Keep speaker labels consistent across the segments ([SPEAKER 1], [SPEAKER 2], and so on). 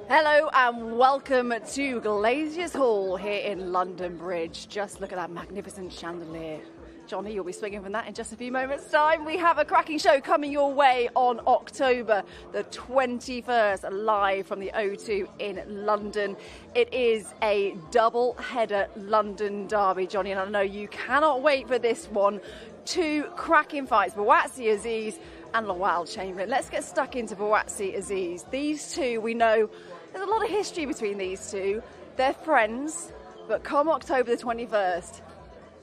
[SPEAKER 1] Hello and welcome to Glazier's Hall here in London Bridge. Just look at that magnificent chandelier. Johnny, you'll be swinging from that in just a few moments' time. We have a cracking show coming your way on October the 21st, live from the O2 in London. It is a double-header London derby, Johnny, and I know you cannot wait for this one. Two cracking fights, Buatsi Azeez and Lawal Chamberlain. Let's get stuck into Buatsi Azeez. These two, we know there's a lot of history between these two. They're friends, but come October the 21st,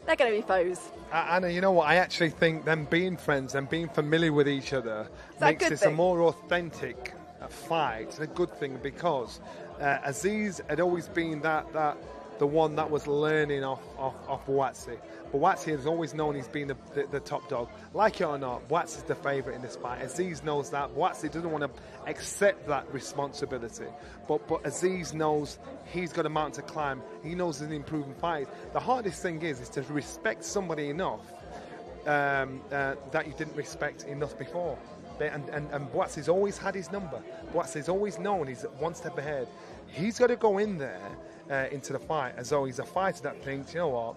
[SPEAKER 1] they're going to be foes.
[SPEAKER 2] Anna, you know what? I actually think them being friends and being familiar with each other makes this a more authentic fight. It's a good thing because Azeez had always been the one that was learning off Buatsi. Buatsi has always known he's been the top dog. Like it or not, Buatsi's the favourite in this fight. Azeez knows that. Buatsi doesn't want to accept that responsibility. But Azeez knows he's got a mountain to climb. He knows he's an improving fight. The hardest thing is to respect somebody enough that you didn't respect enough before. And Buatsi's always had his number. Buatsi's always known he's one step ahead. He's got to go in there into the fight as though he's a fighter that thinks, you know what,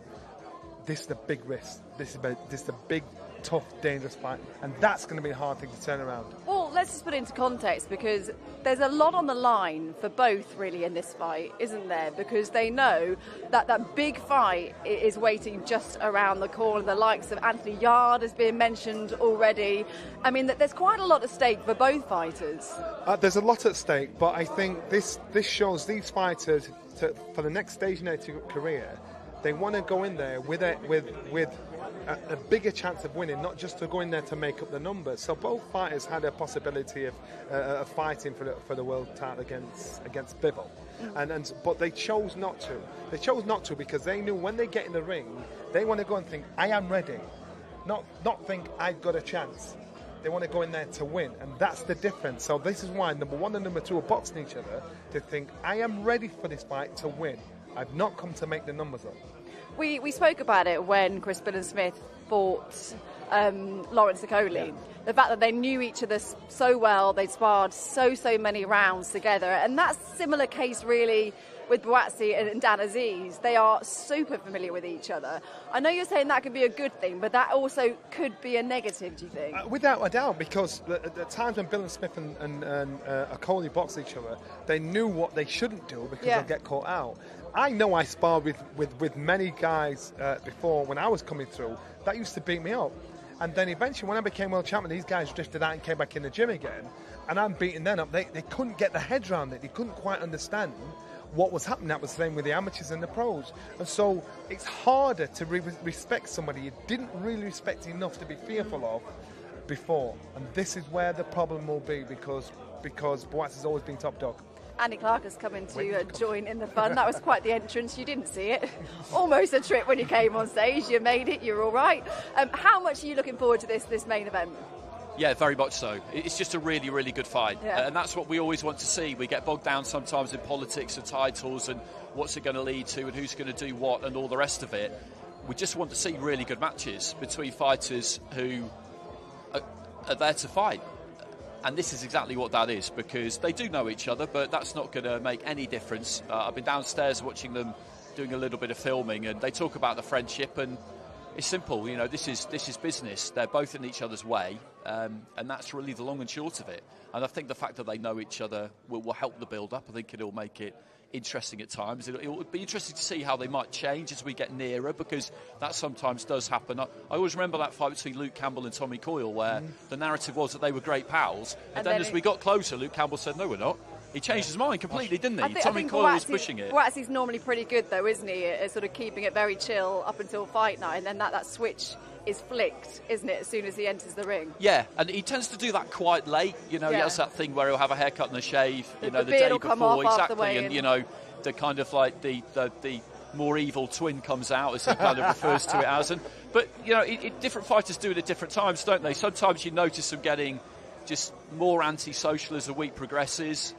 [SPEAKER 2] this is the big risk. This is the big, tough, dangerous fight. And that's going to be a hard thing to turn around.
[SPEAKER 1] Well, let's just put it into context because there's a lot on the line for both really in this fight, isn't there? Because they know that that big fight is waiting just around the corner. The likes of Anthony Yarde has been mentioned already. I mean, there's quite a lot at stake for both fighters.
[SPEAKER 2] There's a lot at stake, but I think this shows these fighters for the next stage in their career. They want to go in there with a bigger chance of winning, not just to go in there to make up the numbers. So both fighters had a possibility of fighting for the world title against Bivol, but they chose not to. They chose not to because they knew when they get in the ring, they want to go and think, I am ready, not think I've got a chance. They want to go in there to win, and that's the difference. So this is why number one and number two are boxing each other to think, I am ready for this fight to win. I've not come to make the numbers up.
[SPEAKER 1] We spoke about it when Chris Smith fought Lawrence Okoli. Yeah. The fact that they knew each other so well, they'd sparred so many rounds together. And that's a similar case really with Buatsi and Dan Azeez. They are super familiar with each other. I know you're saying that could be a good thing, but that also could be a negative, do you think?
[SPEAKER 2] Without a doubt, because the times when Bill and Smith and Okoli boxed each other, they knew what they shouldn't do because they'd get caught out. I know I sparred with many guys before when I was coming through that used to beat me up. And then eventually when I became world champion, these guys drifted out and came back in the gym again. And I'm beating them up. They couldn't get their heads around it. They couldn't quite understand what was happening. That was the same with the amateurs and the pros. And so it's harder to respect somebody you didn't really respect enough to be fearful of before. And this is where the problem will be because Buatsi's always been top dog.
[SPEAKER 1] Andy Clark has come in to join in the fun. That was quite the entrance. You didn't see it. Almost a trip when you came on stage. You made it. You're all right. How much are you looking forward to this main event?
[SPEAKER 3] Yeah, very much so. It's just a really, really good fight.
[SPEAKER 1] Yeah.
[SPEAKER 3] And that's what we always want to see. We get bogged down sometimes in politics and titles and what's it going to lead to and who's going to do what and all the rest of it. We just want to see really good matches between fighters who are there to fight. And this is exactly what that is, because they do know each other, but that's not going to make any difference. I've been downstairs watching them doing a little bit of filming, and they talk about the friendship, and it's simple. You know, this is business. They're both in each other's way, and that's really the long and short of it. And I think the fact that they know each other will help the build-up. I think it'll make it interesting at times. It would be interesting to see how they might change as we get nearer, because that sometimes does happen. I always remember that fight between Luke Campbell and Tommy Coyle where the narrative was that they were great pals, and then as we got closer, Luke Campbell said, no, we're not. He changed his mind completely, didn't he? Tommy Coyle was pushing it.
[SPEAKER 1] Buatsi's normally pretty good, though, isn't he? At sort of keeping it very chill up until fight night, and then that switch is flicked, isn't it, as soon as he enters the ring?
[SPEAKER 3] Yeah, and he tends to do that quite late. You know, he has that thing where he'll have a haircut and a shave, the
[SPEAKER 1] beard
[SPEAKER 3] day
[SPEAKER 1] will
[SPEAKER 3] before.
[SPEAKER 1] Come off
[SPEAKER 3] exactly, and, you know, the kind of like the more evil twin comes out, as he kind of refers to it as. But, you know, different fighters do it at different times, don't they? Sometimes you notice them getting just more antisocial as the week progresses,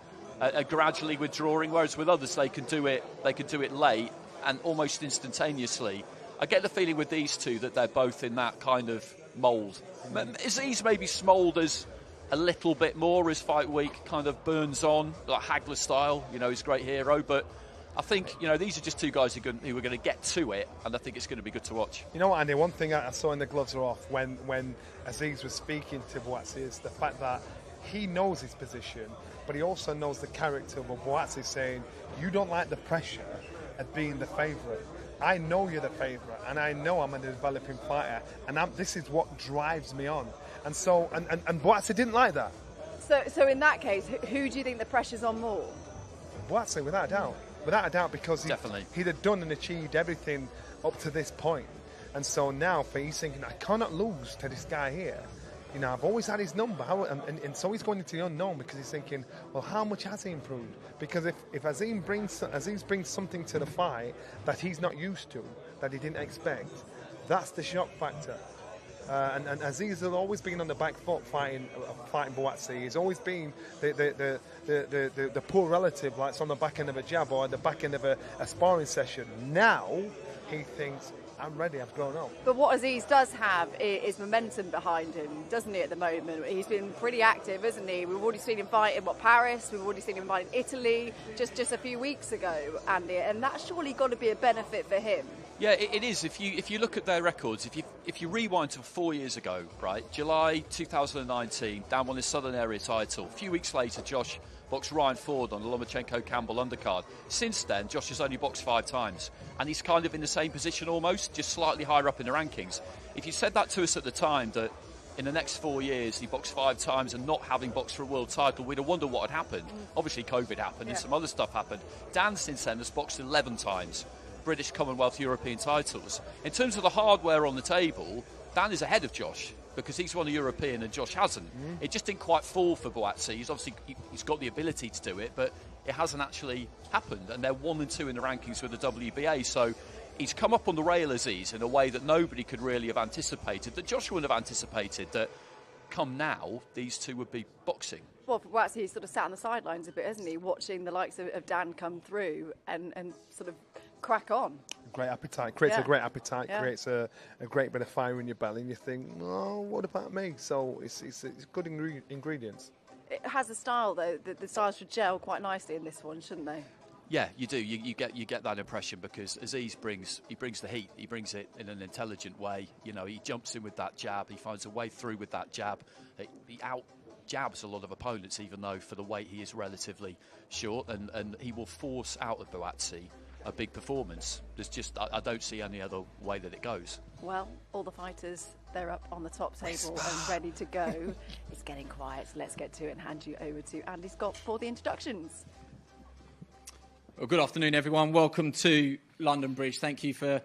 [SPEAKER 3] gradually withdrawing, whereas with others they can do it late and almost instantaneously. I get the feeling with these two that they're both in that kind of mould. Azeez maybe smoulders a little bit more as fight week kind of burns on, like Hagler style. He's a great hero, but I think, these are just two guys who are going to get to it, and I think it's going to be good to watch.
[SPEAKER 2] You know what, Andy, one thing I saw in the gloves are off when Azeez was speaking to Buatsi is the fact that he knows his position, but he also knows the character of Buatsi, saying, you don't like the pressure of being the favourite. I know you're the favourite, and I know I'm a developing fighter, and this is what drives me on. And so, and Buatsi didn't like that.
[SPEAKER 1] So in that case, who do you think the pressure's on more?
[SPEAKER 2] Buatsi, without a doubt. Without a doubt, because he'd have done and achieved everything up to this point. And so now he's thinking, I cannot lose to this guy here. I've always had his number. And so he's going into the unknown because he's thinking, well, how much has he improved? Because if Azeez brings something to the fight that he's not used to, that he didn't expect, that's the shock factor. And Azeez has always been on the back foot fighting Buatsi. He's always been the poor relative, like it's on the back end of a jab or the back end of a sparring session. Now he thinks, I'm ready, I've grown up.
[SPEAKER 1] But what Azeez does have is momentum behind him, doesn't he, at the moment? He's been pretty active, isn't he? We've already seen him fight in Paris, we've already seen him fight in Italy just a few weeks ago, Andy, and that's surely got to be a benefit for him.
[SPEAKER 3] Yeah, it is. If you look at their records, if you rewind to 4 years ago, right, July 2019, Dan won his Southern Area title. A few weeks later, Josh boxed Ryan Ford on the Lomachenko-Campbell undercard. Since then, Josh has only boxed 5 times, and he's kind of in the same position almost, just slightly higher up in the rankings. If you said that to us at the time, that in the next 4 years he boxed 5 times and not having boxed for a world title, we'd have wondered what had happened. Obviously, COVID happened and some other stuff happened. Dan, since then, has boxed 11 times. British, Commonwealth, European titles. In terms of the hardware on the table, Dan is ahead of Josh because he's won a European and Josh hasn't. It just didn't quite fall for Buatsi. He's got the ability to do it, but it hasn't actually happened. And they're 1 and 2 in the rankings with the WBA. So he's come up on the rail, Azeez, in a way that nobody could really have anticipated, that Josh wouldn't have anticipated, that come now, these two would be boxing.
[SPEAKER 1] Well, for Buatsi, he's sort of sat on the sidelines a bit, hasn't he, watching the likes of Dan come through and sort of crack on.
[SPEAKER 2] Great appetite, creates a great appetite, creates a great bit of fire in your belly, and you think, oh, what about me? So it's good ingredients.
[SPEAKER 1] It has a style, though. The styles should gel quite nicely in this one, shouldn't they?
[SPEAKER 3] Yeah, you do. You get that impression because Azeez brings the heat. He brings it in an intelligent way. He jumps in with that jab. He finds a way through with that jab. He out jabs a lot of opponents, even though for the weight he is relatively short, and he will force out of Buatsi a big performance. I don't see any other way that it goes.
[SPEAKER 1] Well, all the fighters, they're up on the top table and ready to go. It's getting quiet, so let's get to it and hand you over to Andy Scott for the introductions.
[SPEAKER 4] Well, good afternoon, everyone. Welcome to London Bridge. Thank you for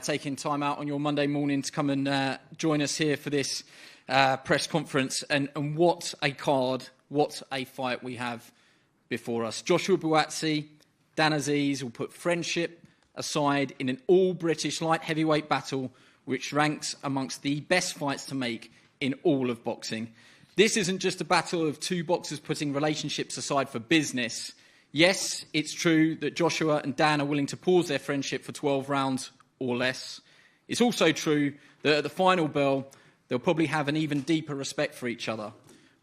[SPEAKER 4] taking time out on your Monday morning to come and join us here for this press conference. And what a card, what a fight we have before us. Joshua Buatsi, Dan Azeez will put friendship aside in an all-British light heavyweight battle which ranks amongst the best fights to make in all of boxing. This isn't just a battle of two boxers putting relationships aside for business. Yes, it's true that Joshua and Dan are willing to pause their friendship for 12 rounds or less. It's also true that at the final bell, they'll probably have an even deeper respect for each other.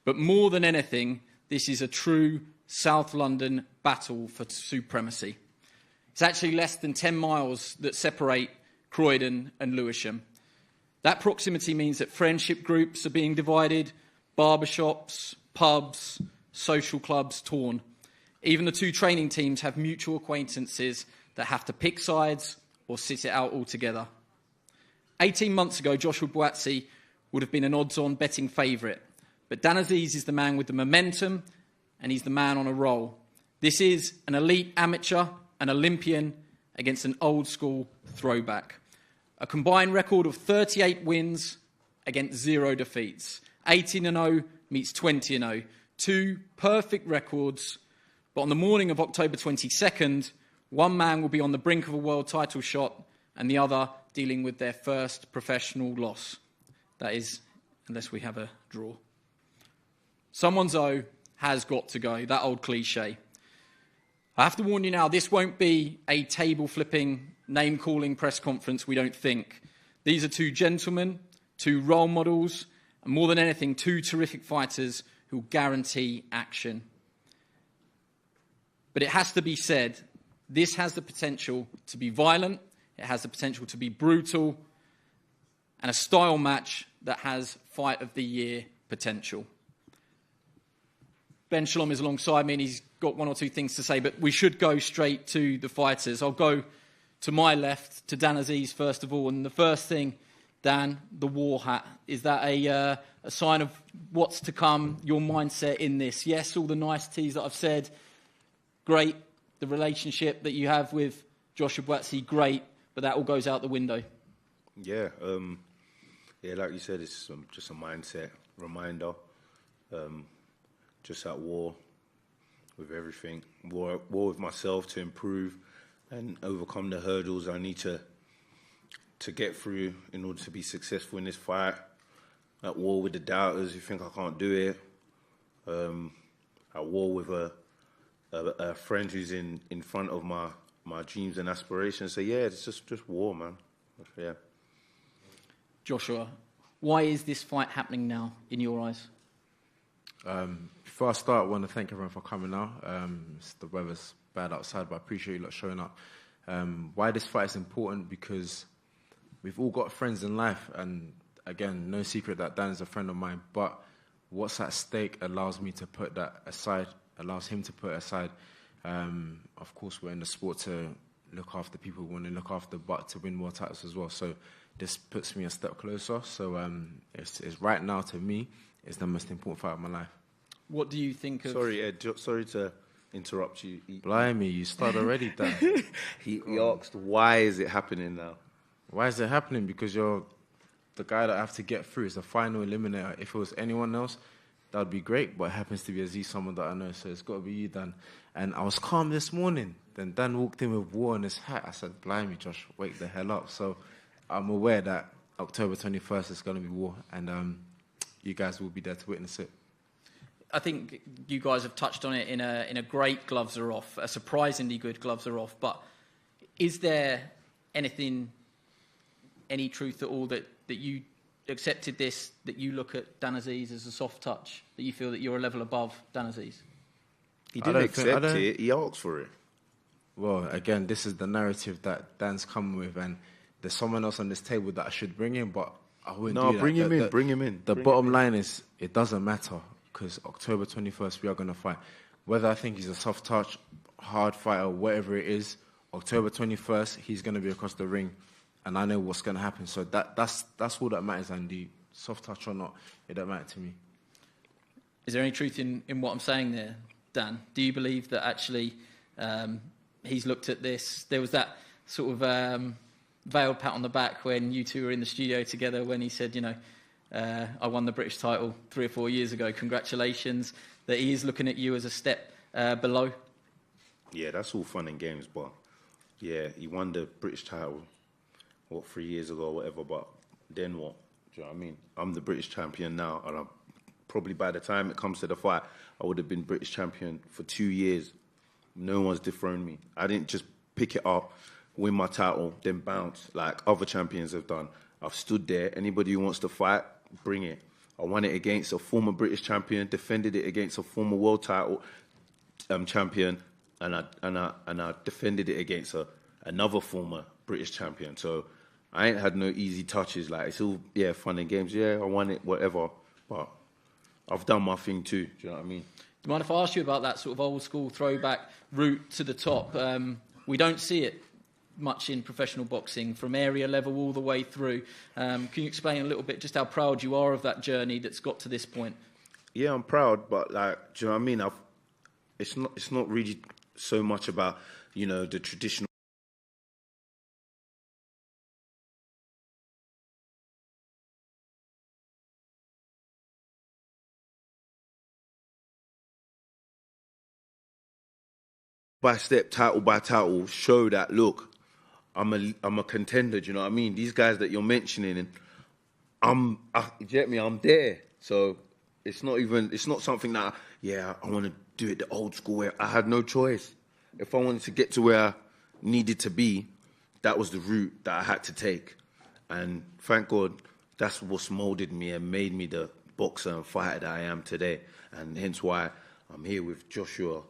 [SPEAKER 4] But more than anything, this is a true South London battle for supremacy. It's actually less than 10 miles that separate Croydon and Lewisham. That proximity means that friendship groups are being divided, barbershops, pubs, social clubs torn. Even the two training teams have mutual acquaintances that have to pick sides or sit it out altogether. 18 months ago, Joshua Buatsi would have been an odds-on betting favourite. But Dan Azeez is the man with the momentum, and he's the man on a roll. This is an elite amateur, an Olympian, against an old-school throwback. A combined record of 38 wins against 0 defeats. 18-0 meets 20-0. 2 perfect records. But on the morning of October 22nd, one man will be on the brink of a world title shot and the other dealing with their first professional loss. That is, unless we have a draw. Someone's O has got to go, that old cliche. I have to warn you now, this won't be a table-flipping, name-calling press conference, we don't think. These are two gentlemen, two role models, and more than anything, two terrific fighters who will guarantee action. But it has to be said, this has the potential to be violent, it has the potential to be brutal, and a style match that has fight of the year potential. Ben Shalom is alongside me and he's got one or two things to say, but we should go straight to the fighters. I'll go to my left, to Dan Azeez first of all. And the first thing, Dan, the war hat. Is that a sign of what's to come, your mindset in this? Yes, all the niceties that I've said, great. The relationship that you have with Joshua Buatsi, great. But that all goes out the window.
[SPEAKER 5] Yeah, like you said, it's just a mindset reminder. Just at war with everything. War with myself to improve and overcome the hurdles I need to get through in order to be successful in this fight. At war with the doubters who think I can't do it. At war with a friend who's in front of my dreams and aspirations. So yeah, it's just war, man. Yeah.
[SPEAKER 4] Joshua, why is this fight happening now in your eyes?
[SPEAKER 6] Before I start, I want to thank everyone for coming out. The weather's bad outside, but I appreciate you lot showing up. Why this fight is important? Because we've all got friends in life, and again, no secret that Dan is a friend of mine, but what's at stake allows me to put that aside, allows him to put it aside. Of course, we're in the sport to look after people who want to look after, but to win more titles as well. So this puts me a step closer. So it's right now, to me, it's the most important fight of my life.
[SPEAKER 4] What do you think of...
[SPEAKER 5] Sorry, Ed, sorry to interrupt you.
[SPEAKER 6] Blimey, you started already, Dan.
[SPEAKER 5] He asked, why is it happening now?
[SPEAKER 6] Why is it happening? Because you're the guy that I have to get through. It's the final eliminator. If it was anyone else, that would be great, but it happens to be Azeez, someone that I know, so it's got to be you, Dan. And I was calm this morning. Then Dan walked in with war on his hat. I said, blimey, Josh, wake the hell up. So I'm aware that October 21st is going to be war, and you guys will be there to witness it.
[SPEAKER 4] I think you guys have touched on it in a great gloves are off, a surprisingly good gloves are off. But is there any truth at all that you accepted this, that you look at Dan Azeez as a soft touch, that you feel that you're a level above Dan Azeez?
[SPEAKER 5] He didn't accept it, he asked for it.
[SPEAKER 6] Well, again, this is the narrative that Dan's come with, and there's someone else on this table that I should bring in, but I wouldn't do that.
[SPEAKER 5] No, bring him in.
[SPEAKER 6] The bottom line is, it doesn't matter, because October 21st, we are going to fight. Whether I think he's a soft touch, hard fighter, whatever it is, October 21st, he's going to be across the ring, and I know what's going to happen. So that's all that matters, Andy. Soft touch or not, it don't matter to me.
[SPEAKER 4] Is there any truth in what I'm saying there, Dan? Do you believe that actually he's looked at this? There was that sort of veiled pat on the back when you two were in the studio together when he said, I won the British title 3 or 4 years ago. Congratulations. That he is looking at you as a step below.
[SPEAKER 5] Yeah, that's all fun and games, but yeah, he won the British title, 3 years ago or whatever, but then what? Do you know what I mean? I'm the British champion now, and probably by the time it comes to the fight, I would have been British champion for 2 years. No one's dethroned me. I didn't just pick it up, win my title, then bounce like other champions have done. I've stood there. Anybody who wants to fight, bring it. I won it against a former British champion, defended it against a former world title champion, and I defended it against another former British champion. So I ain't had no easy touches. Like, it's all, fun and games. Yeah, I won it, whatever. But I've done my thing too. Do you know what I mean?
[SPEAKER 4] Do you mind if I ask you about that sort of old school throwback route to the top? We don't see it much in professional boxing, from area level all the way through. Can you explain a little bit just how proud you are of that journey that's got to this point?
[SPEAKER 5] Yeah, I'm proud, but do you know what I mean? It's not really so much about, the traditional. By step, title by title, show that, look, I'm a contender. Do you know what I mean? These guys that you're mentioning, and you get me? I'm there. So it's not something that I want to do it the old school way. I had no choice. If I wanted to get to where I needed to be, that was the route that I had to take. And thank God, that's what's molded me and made me the boxer and fighter that I am today, and hence why I'm here with Joshua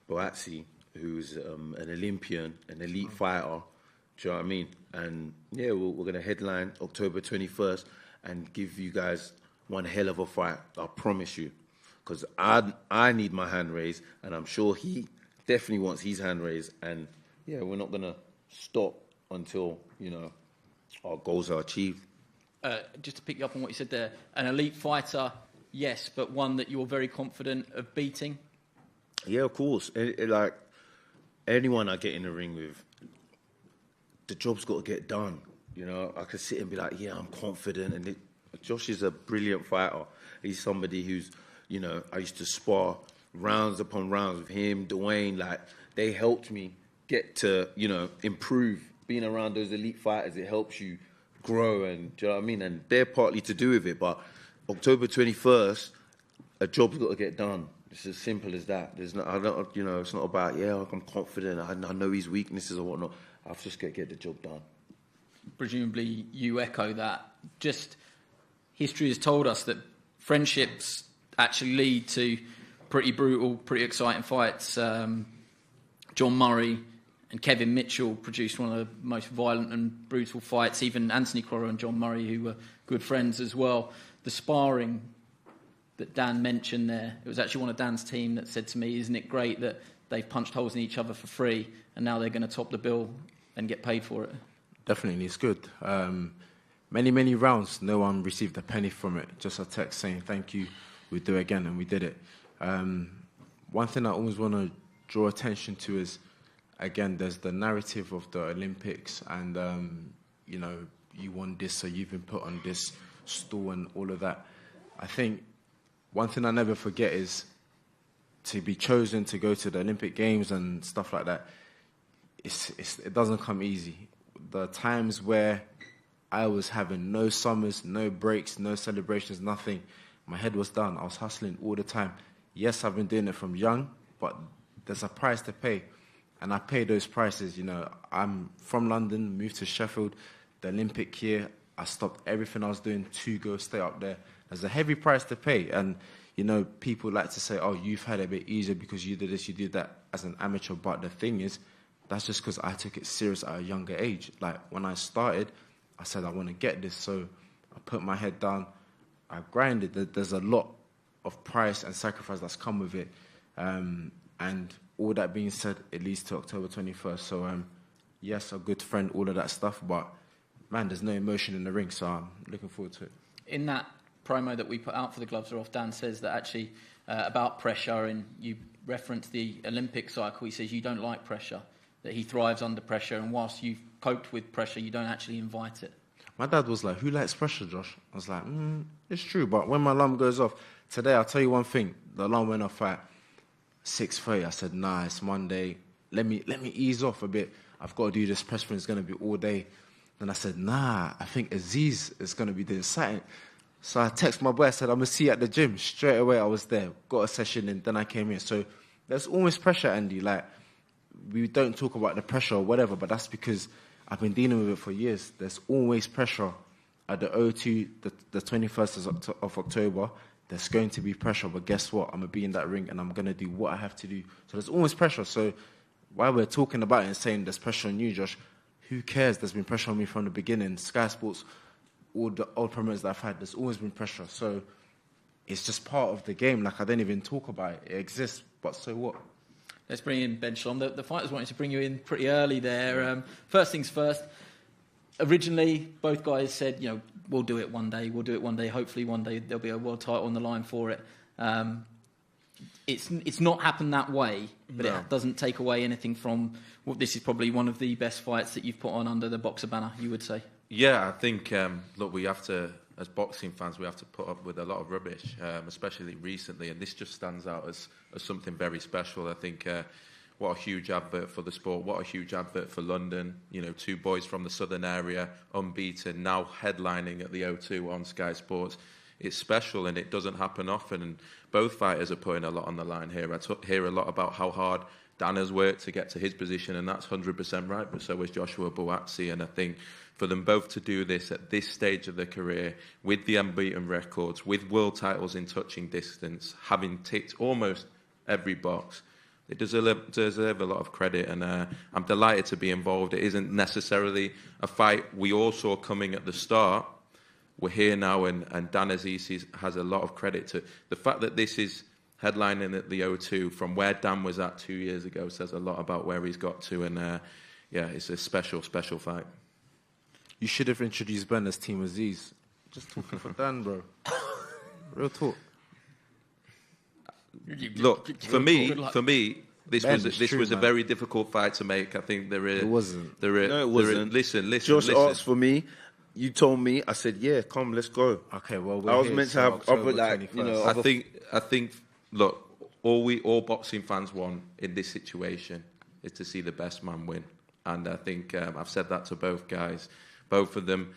[SPEAKER 5] Buatsi, who's an Olympian, an elite fighter. Do you know what I mean? And yeah, we're going to headline October 21st and give you guys one hell of a fight, I promise you. Because I need my hand raised, and I'm sure he definitely wants his hand raised. And yeah, we're not going to stop until, our goals are achieved.
[SPEAKER 4] Just to pick you up on what you said there, an elite fighter, yes, but one that you're very confident of beating?
[SPEAKER 5] Yeah, of course. Like, anyone I get in the ring with, the job's got to get done. I could sit and be like, yeah, I'm confident. And Josh is a brilliant fighter. He's somebody who's, I used to spar rounds upon rounds with him, Dwayne. Like, they helped me get to, improve. Being around those elite fighters, it helps you grow, and do you know what I mean? And they're partly to do with it. But October 21st, a job's got to get done. It's as simple as that. It's not about, I'm confident, I know his weaknesses or whatnot. I've just got to get the job done.
[SPEAKER 4] Presumably you echo that. Just history has told us that friendships actually lead to pretty brutal, pretty exciting fights. John Murray and Kevin Mitchell produced one of the most violent and brutal fights. Even Anthony Crower and John Murray, who were good friends as well. The sparring that Dan mentioned there, it was actually one of Dan's team that said to me, isn't it great that they've punched holes in each other for free and now they're going to top the bill and get paid for it?
[SPEAKER 6] Definitely, it's good. Many rounds, no one received a penny from it. Just a text saying, thank you, we'll do it again, and we did it. One thing I always want to draw attention to is, again, there's the narrative of the Olympics and, you won this, so you've been put on this stool and all of that. I think one thing I never forget is to be chosen to go to the Olympic Games and stuff like that. It doesn't come easy. The times where I was having no summers, no breaks, no celebrations, nothing. My head was down. I was hustling all the time. Yes, I've been doing it from young, but there's a price to pay. And I pay those prices. I'm from London, moved to Sheffield. The Olympic year, I stopped everything I was doing to go stay up there. There's a heavy price to pay. And, people like to say, oh, you've had it a bit easier because you did this, you did that as an amateur. But the thing is, that's just because I took it serious at a younger age. Like, when I started, I said, I want to get this. So I put my head down. I grinded. There's a lot of price and sacrifice that's come with it. And all that being said, it leads to October 21st. So, yes, a good friend, all of that stuff. But, man, there's no emotion in the ring. So I'm looking forward to it.
[SPEAKER 4] In that promo that we put out for the Gloves Are Off, Dan says that actually about pressure, and you reference the Olympic cycle. He says you don't like pressure, that he thrives under pressure, and whilst you've coped with pressure, you don't actually invite it.
[SPEAKER 6] My dad was like, who likes pressure, Josh? I was like, it's true, but when my alarm goes off, today, I'll tell you one thing, the alarm went off at 6:30. I said, nah, it's Monday, let me ease off a bit. I've got to do this press run, it's going to be all day. Then I said, nah, I think Azeez is going to be doing something. So I texted my boy, I said, I'm going to see you at the gym. Straight away, I was there, got a session in, then I came here. So there's always pressure, Andy. Like, we don't talk about the pressure or whatever, but that's because I've been dealing with it for years. There's always pressure. At the O2, the 21st of October, there's going to be pressure. But guess what? I'm going to be in that ring and I'm going to do what I have to do. So there's always pressure. So while we're talking about it and saying there's pressure on you, Josh, who cares? There's been pressure on me from the beginning. Sky Sports, all the old promoters that I've had, there's always been pressure. So it's just part of the game. Like, I don't even talk about it. It exists, but so what?
[SPEAKER 4] Let's bring in Ben Shalom. The fighters wanted to bring you in pretty early there. First things first, originally both guys said, we'll do it one day, hopefully one day there'll be a world title on the line for it. It's not happened that way, but no. It doesn't take away anything from what this is probably one of the best fights that you've put on under the boxer banner, you would say.
[SPEAKER 7] Yeah, I think, look, we have to, as boxing fans, we have to put up with a lot of rubbish, especially recently, and this just stands out as something very special. I think what a huge advert for the sport, what a huge advert for London. Two boys from the southern area, unbeaten, now headlining at the O2 on Sky Sports. It's special and it doesn't happen often, and both fighters are putting a lot on the line here. I hear a lot about how hard Dan has worked to get to his position, and that's 100% right, but so has Joshua Buatsi. And I think for them both to do this at this stage of their career, with the unbeaten records, with world titles in touching distance, having ticked almost every box, they deserve a lot of credit, and I'm delighted to be involved. It isn't necessarily a fight we all saw coming at the start. We're here now, and Dan Azeez has a lot of credit to the fact that this is headlining at the O2 from where Dan was at 2 years ago. Says a lot about where he's got to, and yeah, it's a special fight.
[SPEAKER 6] You should have introduced Ben as Team Azeez. Just talking for Dan, bro. Real talk.
[SPEAKER 7] Look, for me, this was a very difficult fight to make. I think
[SPEAKER 5] It wasn't.
[SPEAKER 7] No, it wasn't. Listen.
[SPEAKER 5] Josh asked for me. You told me. I said, yeah, come, let's go.
[SPEAKER 6] Okay, well,
[SPEAKER 5] I was meant to have other, like, you know.
[SPEAKER 7] I think. Look, all boxing fans want in this situation is to see the best man win, and I think I've said that to both guys. Both of them,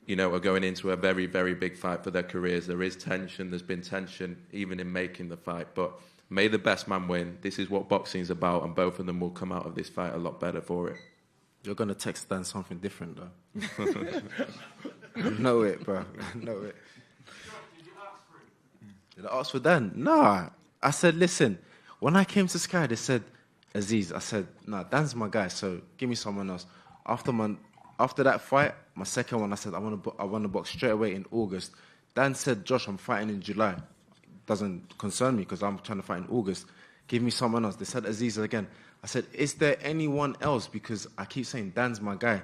[SPEAKER 7] you know, are going into a very, very big fight for their careers. There is tension. There's been tension even in making the fight. But may the best man win. This is what boxing's about, and both of them will come out of this fight a lot better for it.
[SPEAKER 6] You're going to text Dan something different, though. Know it, bro. Know it. Did I ask for Dan? Nah. I said, listen, when I came to Sky, they said, Azeez. I said, nah, Dan's my guy, so give me someone else. After that fight, my second one, I said, I want to box straight away in August. Dan said, Josh, I'm fighting in July. Doesn't concern me because I'm trying to fight in August. Give me someone else. They said Azeez again. I said, is there anyone else? Because I keep saying Dan's my guy.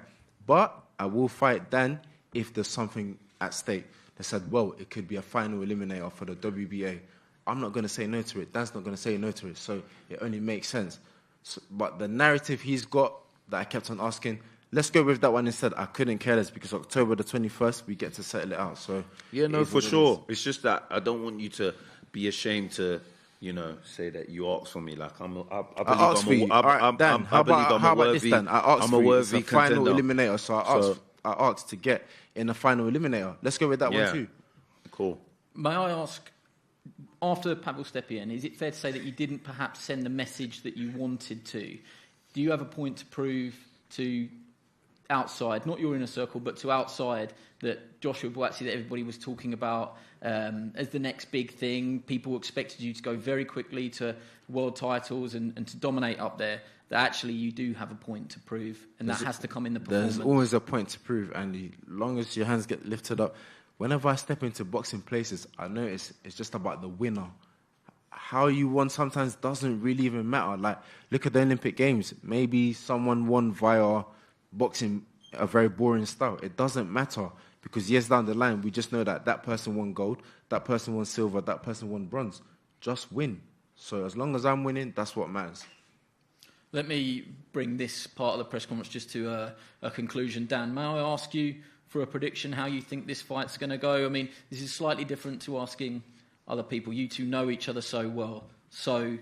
[SPEAKER 6] But I will fight Dan if there's something at stake. They said, well, it could be a final eliminator for the WBA. I'm not going to say no to it. Dan's not going to say no to it. So it only makes sense. So, but the narrative he's got that I kept on asking, let's go with that one instead. I couldn't care less because October the 21st, we get to settle it out. So
[SPEAKER 5] yeah, no, for sure. It's just that I don't want you to be ashamed to, you know, say that you asked for me. Like I believe
[SPEAKER 6] Dan, how about this, Dan? I asked for you. It's a final eliminator, so I asked to get in a final eliminator. Let's go with that one too.
[SPEAKER 5] Cool.
[SPEAKER 4] May I ask, after Pavel Stepien, is it fair to say that you didn't perhaps send the message that you wanted to? Do you have a point to prove to outside, not your inner circle, but to outside, that Joshua Buatsi, that everybody was talking about as the next big thing, people expected you to go very quickly to world titles and to dominate up there, that actually you do have a point to prove, and that has to come in the performance?
[SPEAKER 6] There's always a point to prove, and as long as your hands get lifted up, whenever I step into boxing places, I notice it's just about the winner. How you won sometimes doesn't really even matter. Like, look at the Olympic Games. Maybe someone won via boxing a very boring style. It doesn't matter because years down the line, we just know that that person won gold, that person won silver, that person won bronze. Just win. So as long as I'm winning, that's what matters.
[SPEAKER 4] Let me bring this part of the press conference just to a conclusion. Dan, may I ask you for a prediction how you think this fight's going to go? I mean, this is slightly different to asking other people. You two know each other so well. So,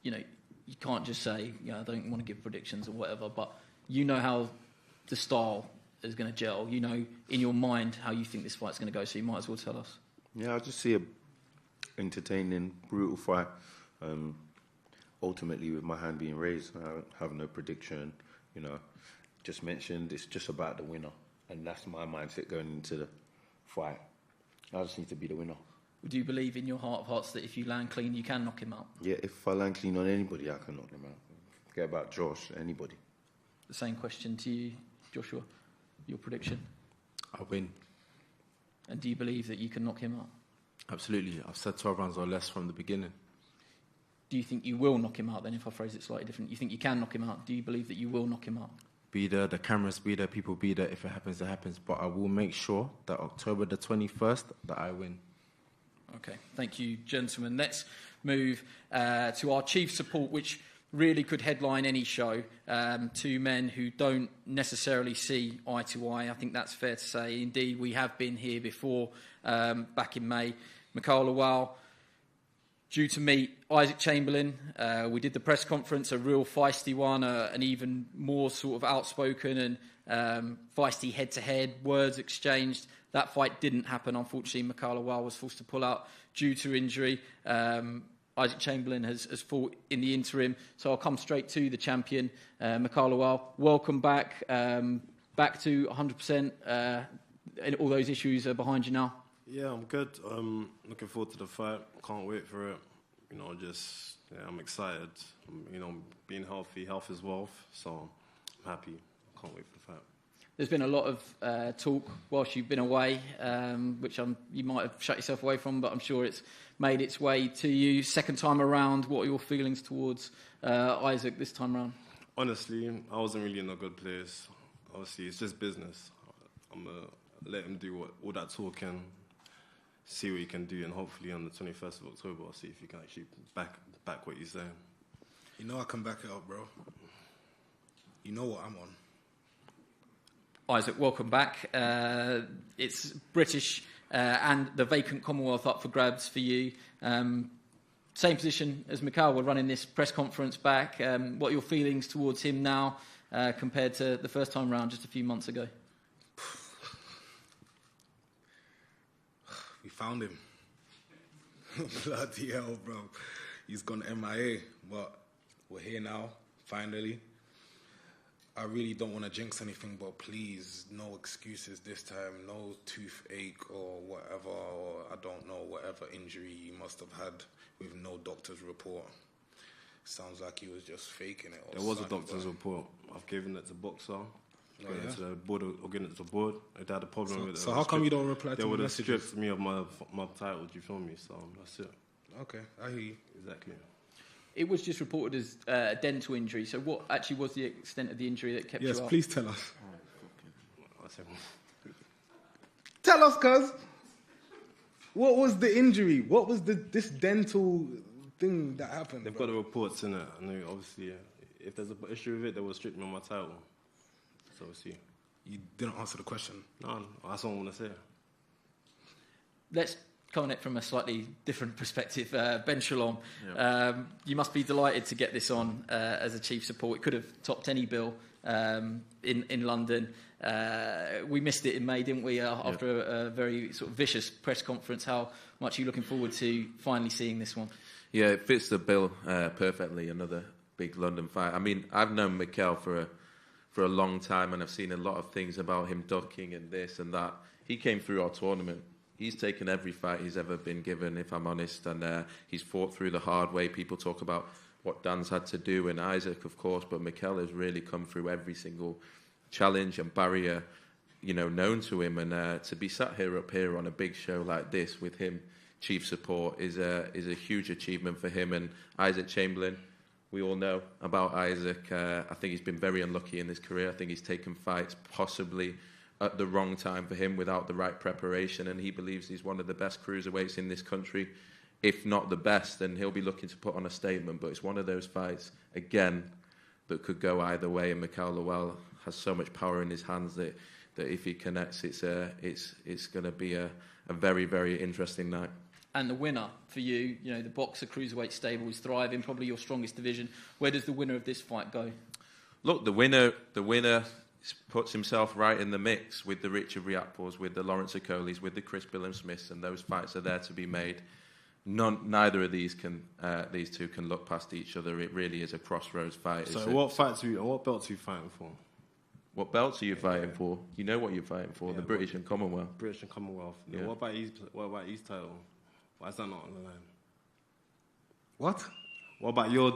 [SPEAKER 4] you know, you can't just say, I don't want to give predictions or whatever, but you know how the style is going to gel. You know in your mind how you think this fight's going to go, so you might as well tell us.
[SPEAKER 5] Yeah, I just see a entertaining, brutal fight. Ultimately, with my hand being raised, I have no prediction. You know, just mentioned it's just about the winner, and that's my mindset going into the fight. I just need to be the winner.
[SPEAKER 4] Do you believe in your heart of hearts that if you land clean, you can knock him out?
[SPEAKER 5] Yeah, if I land clean on anybody, I can knock them out. Forget about Josh, anybody.
[SPEAKER 4] The same question to you, Joshua. Your prediction?
[SPEAKER 6] I win.
[SPEAKER 4] And do you believe that you can knock him out?
[SPEAKER 6] Absolutely. I've said 12 rounds or less from the beginning.
[SPEAKER 4] Do you think you will knock him out then, if I phrase it slightly different? You think you can knock him out? Do you believe that you will knock him out?
[SPEAKER 6] Be there, the cameras be there, people be there. If it happens, it happens. But I will make sure that October the 21st, that I win.
[SPEAKER 4] Okay, thank you, gentlemen. Let's move to our chief support, which really could headline any show. Two men who don't necessarily see eye to eye. I think that's fair to say. Indeed, we have been here before, back in May. Mikael Lawal, due to meet Isaac Chamberlain. We did the press conference, a real feisty one, an even more sort of outspoken and feisty head-to-head, words exchanged. That fight didn't happen, unfortunately. Mikael Lawal was forced to pull out due to injury. Isaac Chamberlain has fought in the interim. So I'll come straight to the champion, Mikael Lawal. Welcome back, back to 100%. And all those issues are behind you now.
[SPEAKER 8] Yeah, I'm good. Looking forward to the fight. Can't wait for it. I'm excited. Being healthy, health is wealth. So I'm happy. Can't wait for the fight.
[SPEAKER 4] There's been a lot of talk whilst you've been away, which you might have shut yourself away from, but I'm sure it's made its way to you. Second time around, what are your feelings towards Isaac this time around?
[SPEAKER 8] Honestly, I wasn't really in a good place. Obviously, it's just business. I'm going to let him do all that talking, see what he can do, and hopefully on the 21st of October, I'll see if he can actually back what he's saying.
[SPEAKER 9] You know I can back it up, bro. You know what I'm on.
[SPEAKER 4] Isaac, welcome back. It's British and the vacant Commonwealth up for grabs for you. Same position as Mikael. We're running this press conference back. What are your feelings towards him now compared to the first time round just a few months ago?
[SPEAKER 9] We found him. Bloody hell, bro. He's gone MIA, but we're here now, finally. I really don't want to jinx anything, but please, no excuses this time. No toothache or whatever, or I don't know, whatever injury he must have had with no doctor's report. Sounds like he was just faking it.
[SPEAKER 8] There was a doctor's report. I've given it to Boxer. Given it to the board, or given it to the board. They had a problem with it.
[SPEAKER 9] So how come you don't reply to
[SPEAKER 8] the messages? They would have stripped me of my title, do you feel me? So that's it.
[SPEAKER 9] Okay, I hear you.
[SPEAKER 8] Exactly.
[SPEAKER 4] It was just reported as a dental injury. So what actually was the extent of the injury that kept you up?
[SPEAKER 9] Yes, please tell us.
[SPEAKER 8] Oh,
[SPEAKER 9] tell us, cuz. What was the injury? What was this dental thing that happened?
[SPEAKER 8] They've got the reports in it. And obviously, if there's an issue with it, they will strip me of my title. So we'll see.
[SPEAKER 9] You didn't answer the question.
[SPEAKER 8] No, that's what I want to say.
[SPEAKER 4] Let's come on it from a slightly different perspective. Ben Shalom, you must be delighted to get this on as a chief support. It could have topped any bill in London. We missed it in May, didn't we, after a very sort of vicious press conference. How much are you looking forward to finally seeing this one?
[SPEAKER 7] Yeah, it fits the bill perfectly, another big London fight. I mean, I've known Mikael for a long time, and I've seen a lot of things about him ducking and this and that. He came through our tournament. He's taken every fight he's ever been given, if I'm honest, and he's fought through the hard way. People talk about what Dan's had to do, and Isaac, of course, but Mikael has really come through every single challenge and barrier, known to him. And to be sat up here on a big show like this with him, chief support, is a huge achievement for him. And Isaac Chamberlain, we all know about Isaac. I think he's been very unlucky in his career. I think he's taken fights possibly at the wrong time for him without the right preparation, and he believes he's one of the best cruiserweights in this country, if not the best, and he'll be looking to put on a statement. But it's one of those fights, again, that could go either way, and Mikael Lawal has so much power in his hands that if he connects, it's going to be a very, very interesting night.
[SPEAKER 4] And the winner for you, the boxer cruiserweight stable is thriving, probably your strongest division. Where does the winner of this fight go?
[SPEAKER 7] Look, the winner puts himself right in the mix with the Richard Riapos, with the Lawrence Okolis, with the Chris Billam-Smiths, and those fights are there to be made. Neither of these two can look past each other. It really is a crossroads fight.
[SPEAKER 8] So what belts are you fighting for?
[SPEAKER 7] What belts are you fighting for? You know what you're fighting for, the British and Commonwealth.
[SPEAKER 8] British and Commonwealth. Yeah. What about East title? Why is that not on the line?
[SPEAKER 9] What?
[SPEAKER 8] What about your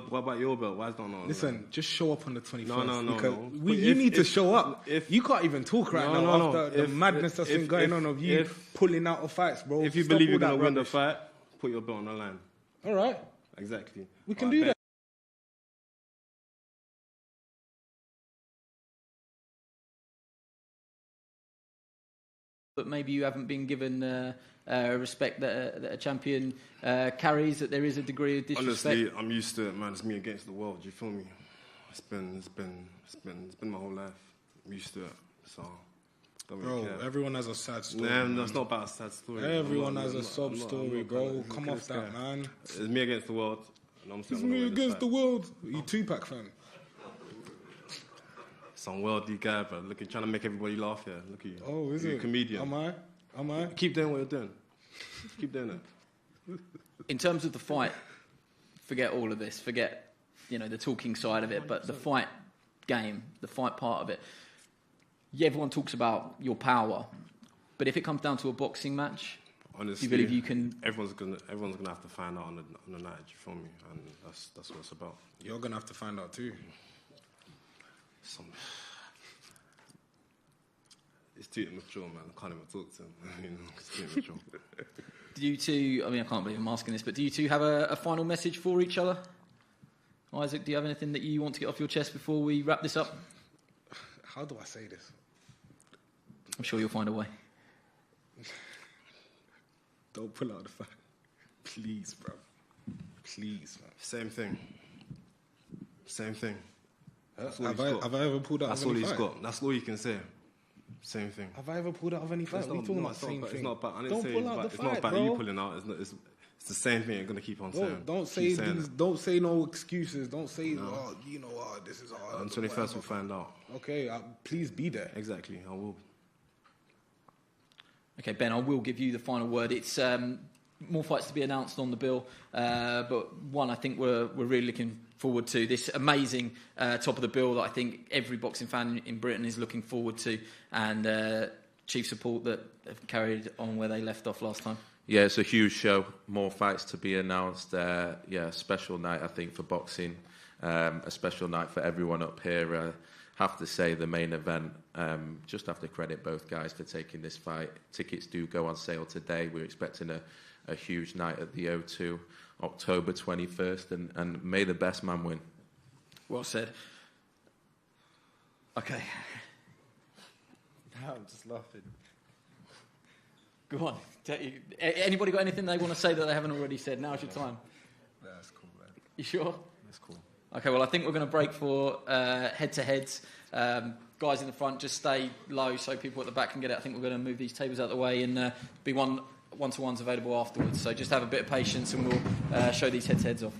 [SPEAKER 8] belt? Why is that not on the line?
[SPEAKER 9] Listen, just show up on the 21st.
[SPEAKER 8] No.
[SPEAKER 9] You need to show up. You can't even talk right now after the madness that's been going on of you pulling out of fights, bro.
[SPEAKER 8] If you believe you're going to win the fight, put your belt on the line.
[SPEAKER 9] All right.
[SPEAKER 8] Exactly.
[SPEAKER 9] We can do that.
[SPEAKER 4] But maybe you haven't been given respect that a champion carries, that there is a degree of disrespect.
[SPEAKER 8] Honestly, I'm used to it, man. It's me against the world, do you feel me? It's been my whole life. I'm used to it, so don't really care.
[SPEAKER 9] Everyone has a sad story.
[SPEAKER 8] Nah, that's not about a sad story.
[SPEAKER 9] Everyone has a sob story, bro. Come off that, man.
[SPEAKER 8] It's me against the world.
[SPEAKER 9] It's me against the world. You Tupac fan?
[SPEAKER 8] Some worldly guy, bro. Trying to make everybody laugh here. Look at you.
[SPEAKER 9] Oh, is
[SPEAKER 8] you're
[SPEAKER 9] it?
[SPEAKER 8] A comedian.
[SPEAKER 9] Am I?
[SPEAKER 8] Keep doing what you're doing. Keep doing it.
[SPEAKER 4] In terms of the fight, forget all of this, forget, you know, the talking side of it, but the fight game, the fight part of it. Yeah, everyone talks about your power, but if it comes down to a boxing match,
[SPEAKER 8] honestly,
[SPEAKER 4] do you believe you can?
[SPEAKER 8] Everyone's gonna have to find out on the night. You feel me? And that's what it's about.
[SPEAKER 9] You're gonna have to find out too.
[SPEAKER 8] It's too immature, man. I can't even talk to him. You know, it's too immature.
[SPEAKER 4] Do you two? I mean, I can't believe I'm asking this, but do you two have a final message for each other? Isaac, do you have anything that you want to get off your chest before we wrap this up?
[SPEAKER 9] How do I say this?
[SPEAKER 4] I'm sure you'll find a way.
[SPEAKER 9] Don't pull out the fight. Please, bro. Please, man.
[SPEAKER 8] Same thing.
[SPEAKER 9] Have I ever pulled out
[SPEAKER 8] That's
[SPEAKER 9] of any
[SPEAKER 8] all he's
[SPEAKER 9] fight?
[SPEAKER 8] got. That's all you can say. Same thing.
[SPEAKER 9] Have I ever pulled out of any fight? What are you talking about? Same thing.
[SPEAKER 8] It's not about. I didn't
[SPEAKER 9] Don't
[SPEAKER 8] say
[SPEAKER 9] pull out the
[SPEAKER 8] it's
[SPEAKER 9] fight,
[SPEAKER 8] not about
[SPEAKER 9] bro.
[SPEAKER 8] you pulling out. It's the same thing. You're gonna keep on saying.
[SPEAKER 9] Don't say these. Don't say no excuses. Don't say, oh, you know, this is hard.
[SPEAKER 8] On 21st we'll find out.
[SPEAKER 9] Okay, please be there.
[SPEAKER 8] Exactly. I will.
[SPEAKER 4] Okay, Ben, I will give you the final word. It's more fights to be announced on the bill, but one I think we're really looking forward to. This amazing top of the bill that I think every boxing fan in Britain is looking forward to, and chief support that have carried on where they left off last time.
[SPEAKER 7] Yeah, it's a huge show. More fights to be announced. Special night, I think, for boxing. A special night for everyone up here. Have to say the main event, just have to credit both guys for taking this fight. Tickets do go on sale today. We're expecting a huge night at the O2, October 21st, and may the best man win.
[SPEAKER 4] Well said. Okay.
[SPEAKER 9] I'm just laughing.
[SPEAKER 4] Go on. Anybody got anything they want to say that they haven't already said? Now's your time.
[SPEAKER 9] That's cool, man.
[SPEAKER 4] You sure?
[SPEAKER 9] That's cool.
[SPEAKER 4] Okay, well, I think we're going to break for head-to-heads. Guys in the front, just stay low so people at the back can get it. I think we're going to move these tables out of the way and be one-to-ones available afterwards. So just have a bit of patience and we'll show these head-to-heads off.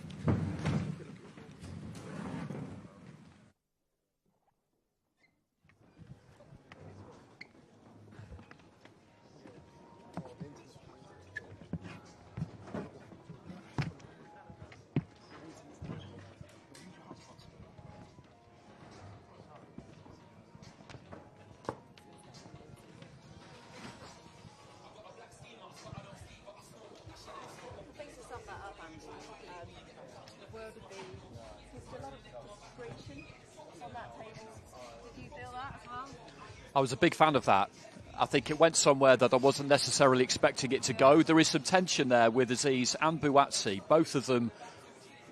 [SPEAKER 3] I was a big fan of that. I think it went somewhere that I wasn't necessarily expecting it to go. There is some tension there with Azeez and Buatsi, both of them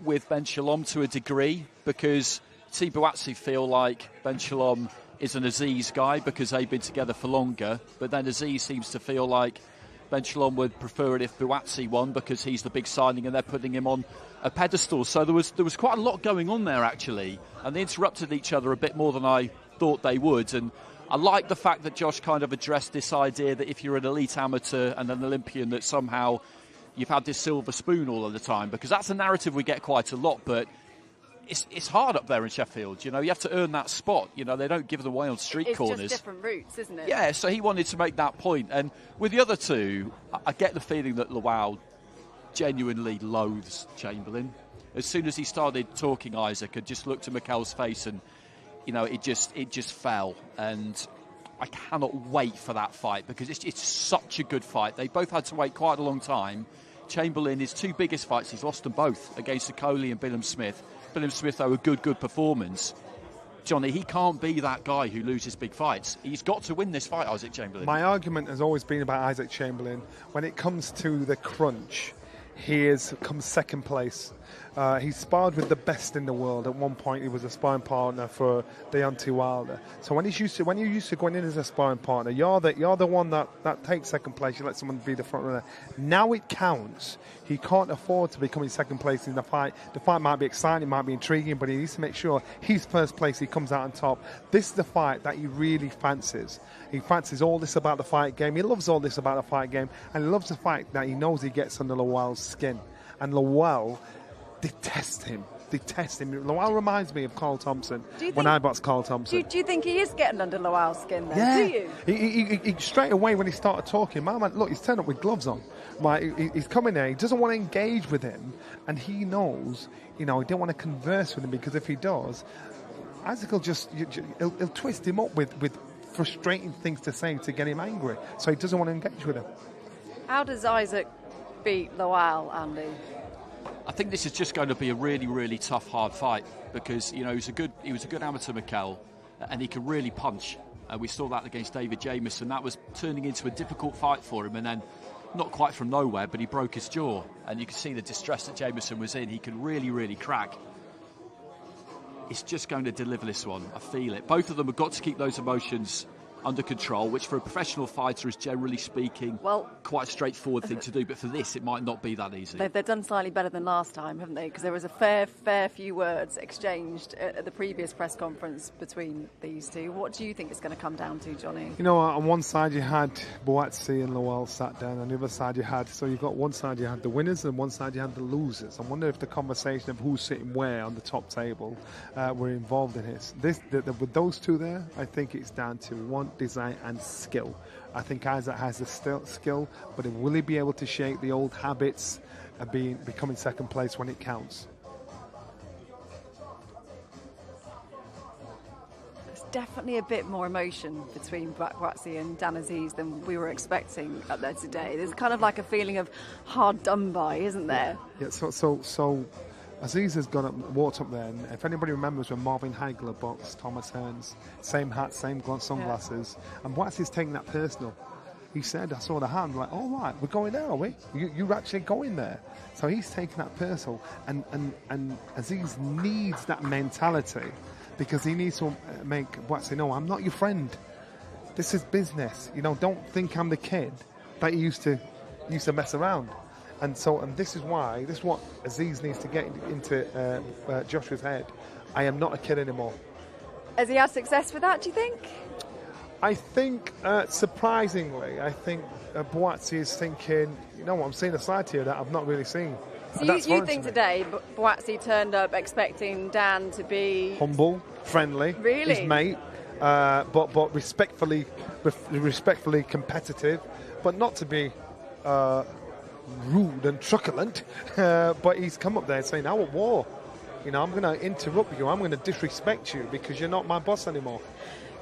[SPEAKER 3] with Ben Shalom to a degree, because Buatsi feel like Ben Shalom is an Azeez guy because they've been together for longer, but then Azeez seems to feel like Ben Shalom would prefer it if Buatsi won because he's the big signing and they're putting him on a pedestal. So there was quite a lot going on there, actually, and they interrupted each other a bit more than I thought they would. And I like the fact that Josh kind of addressed this idea that if you're an elite amateur and an Olympian, that somehow you've had this silver spoon all of the time, because that's a narrative we get quite a lot, but it's hard up there in Sheffield. You know, you have to earn that spot. You know, they don't give them away on street corners.
[SPEAKER 1] It's just different routes, isn't it?
[SPEAKER 3] Yeah, so he wanted to make that point. And with the other two, I get the feeling that Lawal genuinely loathes Chamberlain. As soon as he started talking, Isaac had just looked at Mikael's face and, you know, it just fell. And I cannot wait for that fight because it's such a good fight. They both had to wait quite a long time. Chamberlain, his two biggest fights, he's lost them both against Okoli and Billam Smith. Billam Smith, though, a good performance. Johnny, he can't be that guy who loses big fights. He's got to win this fight, Isaac Chamberlain.
[SPEAKER 2] My argument has always been about Isaac Chamberlain. When it comes to the crunch, he comes second place. He sparred with the best in the world. At one point, he was a sparring partner for Deontay Wilder. So when you're used to going in as a sparring partner, you're the one that takes second place. You let someone be the front runner. Now it counts. He can't afford to become in second place in the fight. The fight might be exciting, it might be intriguing, but he needs to make sure he's first place. He comes out on top. This is the fight that he really fancies. He fancies all this about the fight game. He loves all this about the fight game, and he loves the fact that he knows he gets under Lawal's skin. And Lawal detests him. detest him. Lawal reminds me of Carl Thompson
[SPEAKER 1] Do
[SPEAKER 2] when I boxed Carl Thompson.
[SPEAKER 1] Do you think he is getting under Lawal's skin then? Do you?
[SPEAKER 2] He straight away when he started talking, my man, look, he's turned up with gloves on. Like, he's coming there, he doesn't want to engage with him, and he knows, he don't want to converse with him, because if he does, Isaac will he'll twist him up with frustrating things to say to get him angry. So he doesn't want to engage with him.
[SPEAKER 1] How does Isaac beat Lawal, Andy?
[SPEAKER 3] I think this is just going to be a really, really tough, hard fight, because he was a good amateur, Mikael, and he can really punch. We saw that against David Jamieson. That was turning into a difficult fight for him, and then not quite from nowhere, but he broke his jaw, and you can see the distress that Jamieson was in. He can really, really crack. It's just going to deliver this one. I feel it. Both of them have got to keep those emotions under control, which for a professional fighter is, generally speaking, quite a straightforward thing to do. But for this, it might not be that easy.
[SPEAKER 1] They've done slightly better than last time, haven't they? Because there was a fair few words exchanged at the previous press conference between these two. What do you think it's going to come down to, Johnny?
[SPEAKER 2] On one side you had Buatsi and Lawal sat down. On the other side you had one side you had the winners and one side you had the losers. I wonder if the conversation of who's sitting where on the top table were involved in this. With those two there, I think it's down to one, design and skill. I think Isaac has the skill, but will he be able to shake the old habits of becoming second place when it counts?
[SPEAKER 1] There's definitely a bit more emotion between Buatsi and Dan Azeez than we were expecting up there today. There's kind of like a feeling of hard done by, isn't there?
[SPEAKER 2] Yeah. So Azeez has walked up there, and if anybody remembers when Marvin Hagler boxed Thomas Hearns, same hat, same sunglasses, and Buatsi's taking that personal. He said, I saw the hand, like, all right, we're going there, are we? You're actually going there. So he's taking that personal, and Azeez needs that mentality, because he needs to make Buatsi know, I'm not your friend. This is business. Don't think I'm the kid that you used to mess around. And this is what Azeez needs to get into Joshua's head. I am not a kid anymore.
[SPEAKER 1] Has he had success with that, do you think?
[SPEAKER 2] I think, surprisingly, Buatsi is thinking, I'm seeing a side here that I've not really seen.
[SPEAKER 1] So you think today Buatsi turned up expecting Dan to be
[SPEAKER 2] humble, friendly, his mate, but respectfully competitive, but not to be rude and truculent, but he's come up there saying, I'm at war. I'm going to interrupt you. I'm going to disrespect you because you're not my boss anymore.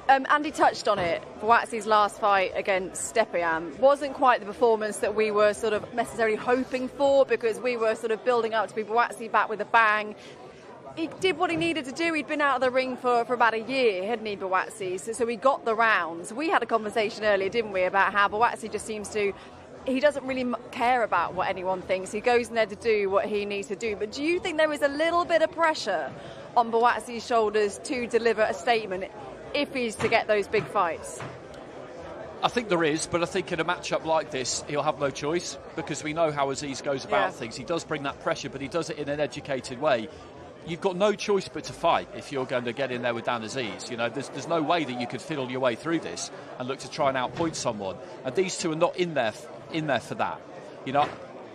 [SPEAKER 1] Andy touched on it. Buatsi's last fight against Stepian wasn't quite the performance that we were sort of necessarily hoping for, because we were sort of building up to be Buatsi back with a bang. He did what he needed to do. He'd been out of the ring for about a year, hadn't he, Buatsi? So he got the rounds. We had a conversation earlier, didn't we, about how Buatsi just seems to... He doesn't really care about what anyone thinks. He goes in there to do what he needs to do. But do you think there is a little bit of pressure on Buatsi's shoulders to deliver a statement if he's to get those big fights?
[SPEAKER 3] I think there is, but I think in a matchup like this, he'll have no choice, because we know how Azeez goes about things. He does bring that pressure, but he does it in an educated way. You've got no choice but to fight if you're going to get in there with Dan Azeez. There's no way that you could fiddle your way through this and look to try and outpoint someone. And these two are not in there for that.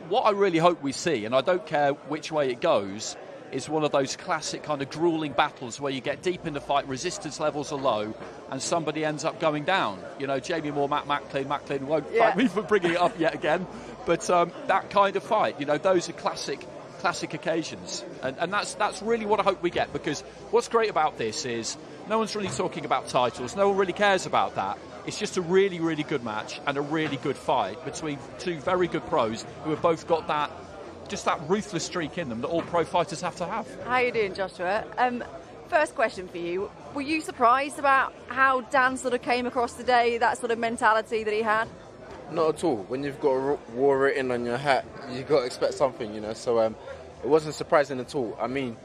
[SPEAKER 3] What I really hope we see, and I don't care which way it goes, is one of those classic kind of grueling battles where you get deep in the fight, resistance levels are low, and somebody ends up going down. Jamie Moore, Matt Macklin won't fight me for bringing it up yet again, but that kind of fight, those are classic occasions, and that's really what I hope we get, because what's great about this is no one's really talking about titles, no one really cares about that. It's just a really, really good match and a really good fight between two very good pros who have both got that ruthless streak in them that all pro fighters have to have.
[SPEAKER 1] How are you doing, Joshua? First question for you. Were you surprised about how Dan sort of came across today, that sort of mentality that he had?
[SPEAKER 6] Not at all. When you've got war written on your hat, you've got to expect something, So it wasn't surprising at all. I mean,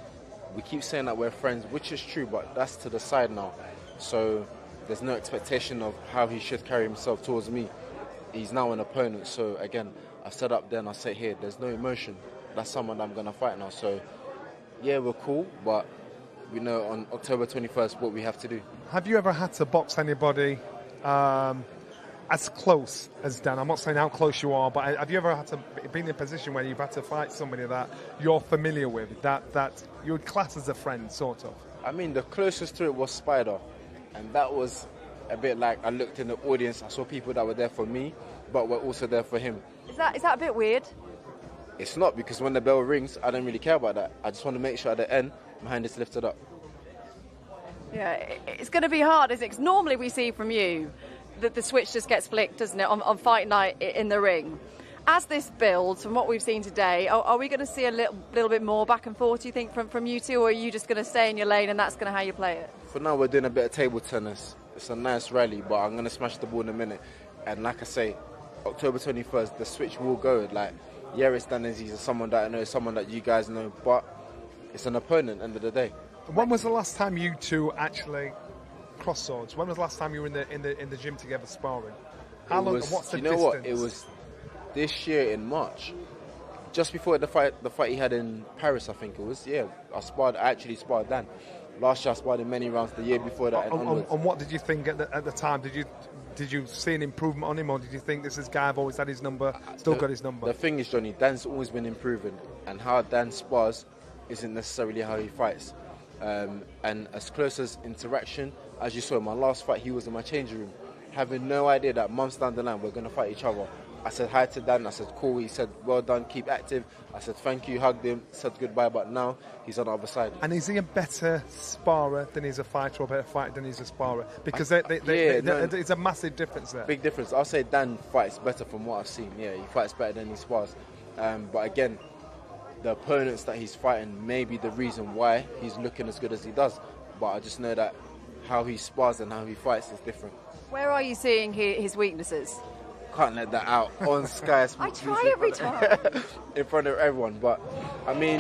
[SPEAKER 6] we keep saying that we're friends, which is true, but that's to the side now. So there's no expectation of how he should carry himself towards me. He's now an opponent. So again, I said up there and I say here, there's no emotion. That's someone I'm going to fight now. So yeah, we're cool, but we know on October 21st what we have to do.
[SPEAKER 2] Have you ever had to box anybody as close as Dan? I'm not saying how close you are, but have you ever had to be in a position where you've had to fight somebody that you're familiar with, that you would class as a friend, sort of?
[SPEAKER 6] I mean, the closest to it was Spider, and that was a bit like I looked in the audience, I saw people that were there for me, but were also there for him.
[SPEAKER 1] Is that a bit weird?
[SPEAKER 6] It's not, because when the bell rings, I don't really care about that. I just want to make sure at the end, my hand is lifted up.
[SPEAKER 1] Yeah, it's going to be hard, isn't it? 'Cause normally we see from you that the switch just gets flicked, doesn't it, on fight night in the ring. As this builds, from what we've seen today, are we going to see a little bit more back and forth, do you think, from you two, or are you just going to stay in your lane and that's going to how you play it?
[SPEAKER 6] For now, we're doing a bit of table tennis. It's a nice rally, but I'm going to smash the ball in a minute. And like I say, October 21st, the switch will go. Like, yeah, it's Dan Azeez, someone that I know, someone that you guys know, but it's an opponent at the end of the day.
[SPEAKER 2] When was the last time you two actually crossed swords? When was the last time you were in the gym together sparring? How long? What's the distance?
[SPEAKER 6] You know what? It was this year in March, just before the fight he had in Paris, I think it was. Yeah, I actually sparred Dan. Last year I sparred him many rounds. The year before that, and onwards.
[SPEAKER 2] And what did you think at the time? Did you see an improvement on him, or did you think this is guy I've always had his number, still got his number?
[SPEAKER 6] The thing is, Johnny, Dan's always been improving, and how Dan spars isn't necessarily how he fights. And as close as interaction, as you saw in my last fight, he was in my changing room, having no idea that months down the line we're going to fight each other. I said hi to Dan, I said cool, he said well done, keep active. I said thank you, hugged him, said goodbye, but now he's on the other side.
[SPEAKER 2] And is he a better sparrer than he's a fighter, or a better fighter than he's a sparrer? Because it's a massive difference there.
[SPEAKER 6] Big difference. I'll say Dan fights better from what I've seen. Yeah, he fights better than he spars. But again, the opponents that he's fighting may be the reason why he's looking as good as he does. But I just know that how he spars and how he fights is different.
[SPEAKER 1] Where are you seeing his weaknesses?
[SPEAKER 6] Can't let that out on Sky Sports.
[SPEAKER 1] I try every time.
[SPEAKER 6] In front of everyone, but I mean,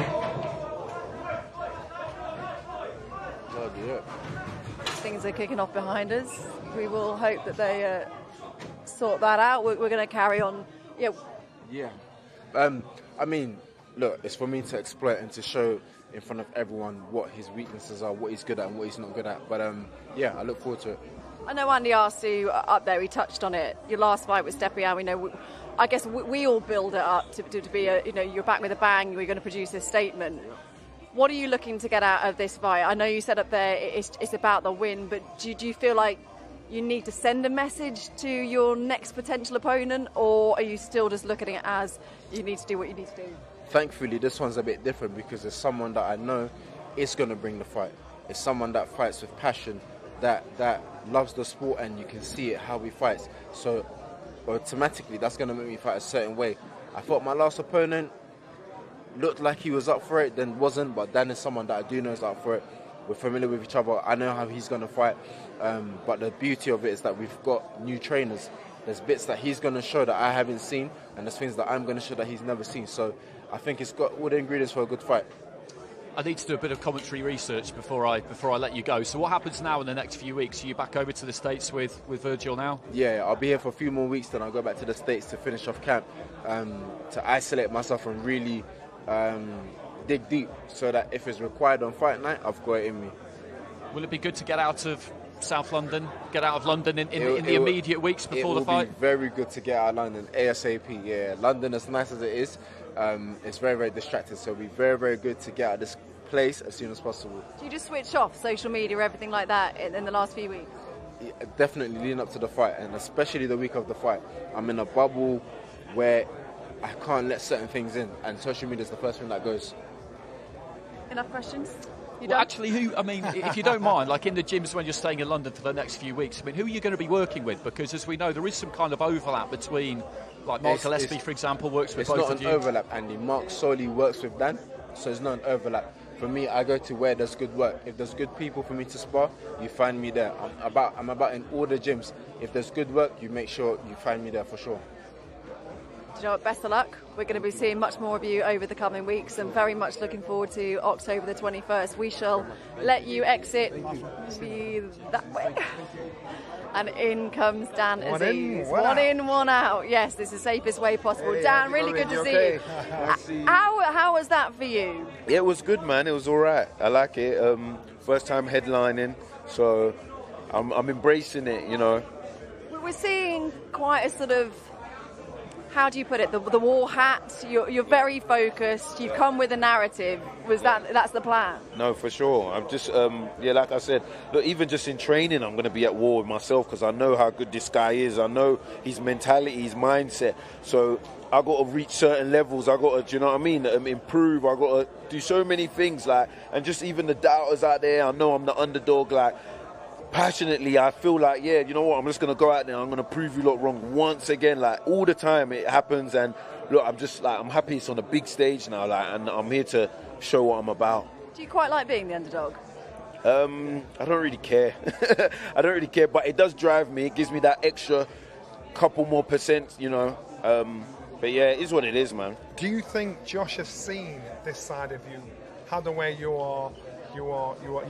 [SPEAKER 1] things are kicking off behind us. We will hope that they sort that out. We're going to carry on.
[SPEAKER 6] Yeah. I mean, look, it's for me to exploit and to show in front of everyone what his weaknesses are, what he's good at and what he's not good at. But yeah, I look forward to it.
[SPEAKER 1] I know Andy asked you up there, he touched on it. Your last fight with Stepien, we know, I guess we all build it up to be you're back with a bang, you're going to produce this statement. What are you looking to get out of this fight? I know you said up there it's about the win, but do you feel like you need to send a message to your next potential opponent, or are you still just looking at it as you need to do what you need to do?
[SPEAKER 6] Thankfully, this one's a bit different because it's someone that I know is going to bring the fight. It's someone that fights with passion, that loves the sport, and you can see it how he fights. So automatically, that's going to make me fight a certain way. I thought my last opponent looked like he was up for it, then wasn't. But Dan is someone that I do know is up for it. We're familiar with each other. I know how he's going to fight. But the beauty of it is that we've got new trainers. There's bits that he's going to show that I haven't seen, and there's things that I'm going to show that he's never seen. So I think it's got all the ingredients for a good fight.
[SPEAKER 3] I need to do a bit of commentary research before I let you go. So what happens now in the next few weeks? Are you back over to the States with Virgil now?
[SPEAKER 6] Yeah, I'll be here for a few more weeks, then I'll go back to the States to finish off camp, to isolate myself and really dig deep, so that if it's required on fight night, I've got it in me.
[SPEAKER 3] Will it be good to get out of South London, get out of London in the immediate weeks before the fight?
[SPEAKER 6] It will be very good to get out of London ASAP. Yeah, London, as nice as it is, it's very, very distracting. So it'll be very, very good to get out of this place as soon as possible.
[SPEAKER 1] Do you just switch off social media, everything like that in the last few weeks?
[SPEAKER 6] Yeah, definitely leading up to the fight, and especially the week of the fight. I'm in a bubble where I can't let certain things in, and social media is the first thing that goes.
[SPEAKER 1] Enough questions?
[SPEAKER 3] Well, actually, if you don't mind, like in the gyms when you're staying in London for the next few weeks, who are you going to be working with? Because as we know, there is some kind of overlap between, like Mark Gillespie, for example, works with both of you.
[SPEAKER 6] It's not an overlap, Andy. Mark solely works with Dan, so it's not an overlap. For me, I go to where there's good work. If there's good people for me to spar, you find me there. I'm about in all the gyms. If there's good work, you make sure you find me there for sure.
[SPEAKER 1] Do you know what? Best of luck. We're going to be seeing much more of you over the coming weeks, and very much looking forward to October the 21st. We shall let you exit that way. And in comes Dan Azeez. One in, one out. Yes, this is the safest way possible. Hey, Dan, really good to see you. How was that for you?
[SPEAKER 5] Yeah, it was good, man. It was all right. I like it. First time headlining, so I'm embracing it, you know.
[SPEAKER 1] We're seeing quite a sort of, how do you put it, the war hat. You're very focused. You've come with a narrative. That's the plan?
[SPEAKER 10] No, for sure. I'm just, like I said, look, even just in training, I'm going to be at war with myself because I know how good this guy is. I know his mentality, his mindset. So I got to reach certain levels. I got to, do you know what I mean? Improve. I got to do so many things, like, and just even the doubters out there. I know I'm the underdog, like. Passionately, I feel like, yeah, you know what, I'm just going to go out there, I'm going to prove you lot wrong once again, like, all the time it happens, and look, I'm just, like, I'm happy it's on a big stage now, like, and I'm here to show what I'm about.
[SPEAKER 1] Do you quite like being the underdog?
[SPEAKER 10] I don't really care. I don't really care, but it does drive me, it gives me that extra couple more percent, you know, but yeah, it is what it is, man.
[SPEAKER 2] Do you think Josh has seen this side of you, how the way you're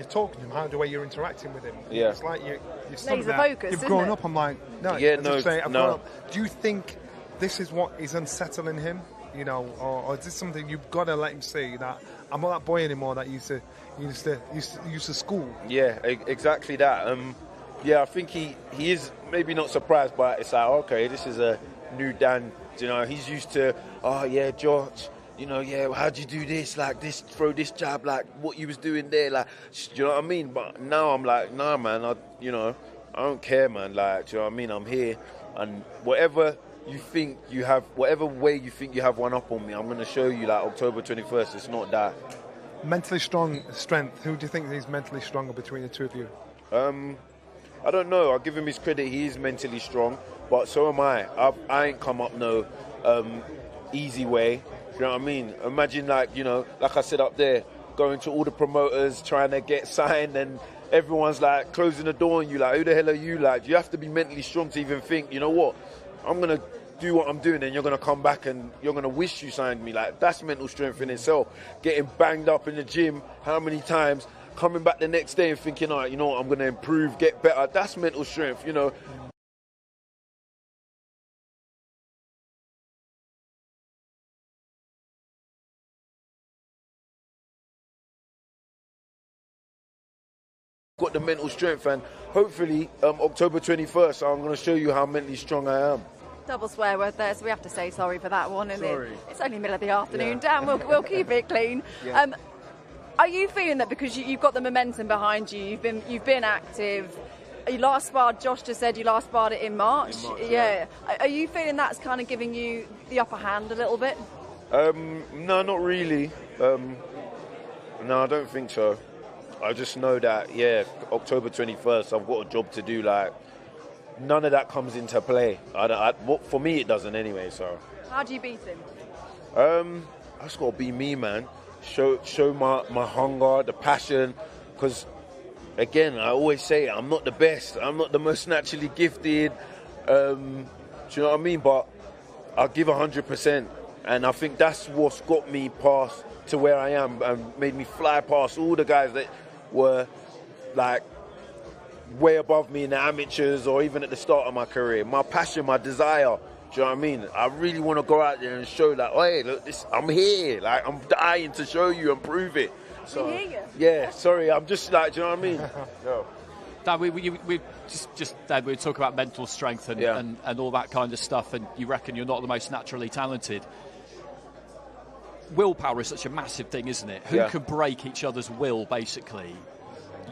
[SPEAKER 2] talking to him, how the way you're interacting with him?
[SPEAKER 10] Yeah.
[SPEAKER 2] It's like you're
[SPEAKER 1] Laser focus,
[SPEAKER 2] you've grown up. I'm like, no.
[SPEAKER 10] Yeah,
[SPEAKER 2] as
[SPEAKER 10] no,
[SPEAKER 2] you say, I've
[SPEAKER 10] no.
[SPEAKER 2] grown up. Do you think this is what is unsettling him? You know, or is this something you've got to let him see, that I'm not that boy anymore that used to school?
[SPEAKER 10] Yeah, exactly that. Yeah, I think he is maybe not surprised, but it's like, okay, this is a new Dan. You know, he's used to, oh yeah, George. You know, yeah, how'd you do this? Like this, throw this jab, like what you was doing there, like, you know what I mean? But now I'm like, nah, man, I don't care, man. Like, do you know what I mean? I'm here, and whatever you think you have, whatever way you think you have one up on me, I'm gonna show you. Like October 21st, it's not that.
[SPEAKER 2] Mentally strength. Who do you think is mentally stronger between the two of you?
[SPEAKER 10] I don't know. I'll give him his credit. He is mentally strong, but so am I. I ain't come up no easy way. You know what I mean? Imagine, like, you know, like I said up there, going to all the promoters, trying to get signed, and everyone's like closing the door on you, like, who the hell are you? Like, you have to be mentally strong to even think, you know what, I'm going to do what I'm doing, and you're going to come back and you're going to wish you signed me. Like, that's mental strength in itself. Getting banged up in the gym, how many times, coming back the next day and thinking, all right, you know what, I'm going to improve, get better. That's mental strength, you know. Got the mental strength, and hopefully October 21st I'm going to show you how mentally strong I am.
[SPEAKER 1] Double swear word there, so we have to say sorry for that one.
[SPEAKER 10] Sorry.
[SPEAKER 1] It's only middle of the afternoon.
[SPEAKER 10] Yeah.
[SPEAKER 1] Dan, we'll keep it clean.
[SPEAKER 10] Yeah.
[SPEAKER 1] Are you feeling that because you've got the momentum behind you, you've been active? You last sparred, Josh just said you last sparred it in March. Yeah. Are you feeling that's kind of giving you the upper hand a little bit?
[SPEAKER 10] No, not really. No, I don't think so. I just know that, yeah, October 21st, I've got a job to do. Like, none of that comes into play. For me, it doesn't anyway. So.
[SPEAKER 1] How do you beat him?
[SPEAKER 10] I just got to be me, man. Show my hunger, the passion. Because, again, I always say I'm not the best. I'm not the most naturally gifted. Do you know what I mean? But I'll give 100%. And I think that's what's got me past to where I am and made me fly past all the guys that were like way above me in the amateurs or even at the start of my career. My passion, my desire, do you know what I mean? I really want to go out there and show that, oh, hey, look, I'm here. Like, I'm dying to show you and prove it. So,
[SPEAKER 1] we hear you.
[SPEAKER 10] Yeah, sorry, I'm just like, do you know what I mean? No.
[SPEAKER 3] Dan, we just Dan, we talk about mental strength and all that kind of stuff, and you reckon you're not the most naturally talented. Willpower is such a massive thing, isn't it? Who can break each other's will, basically?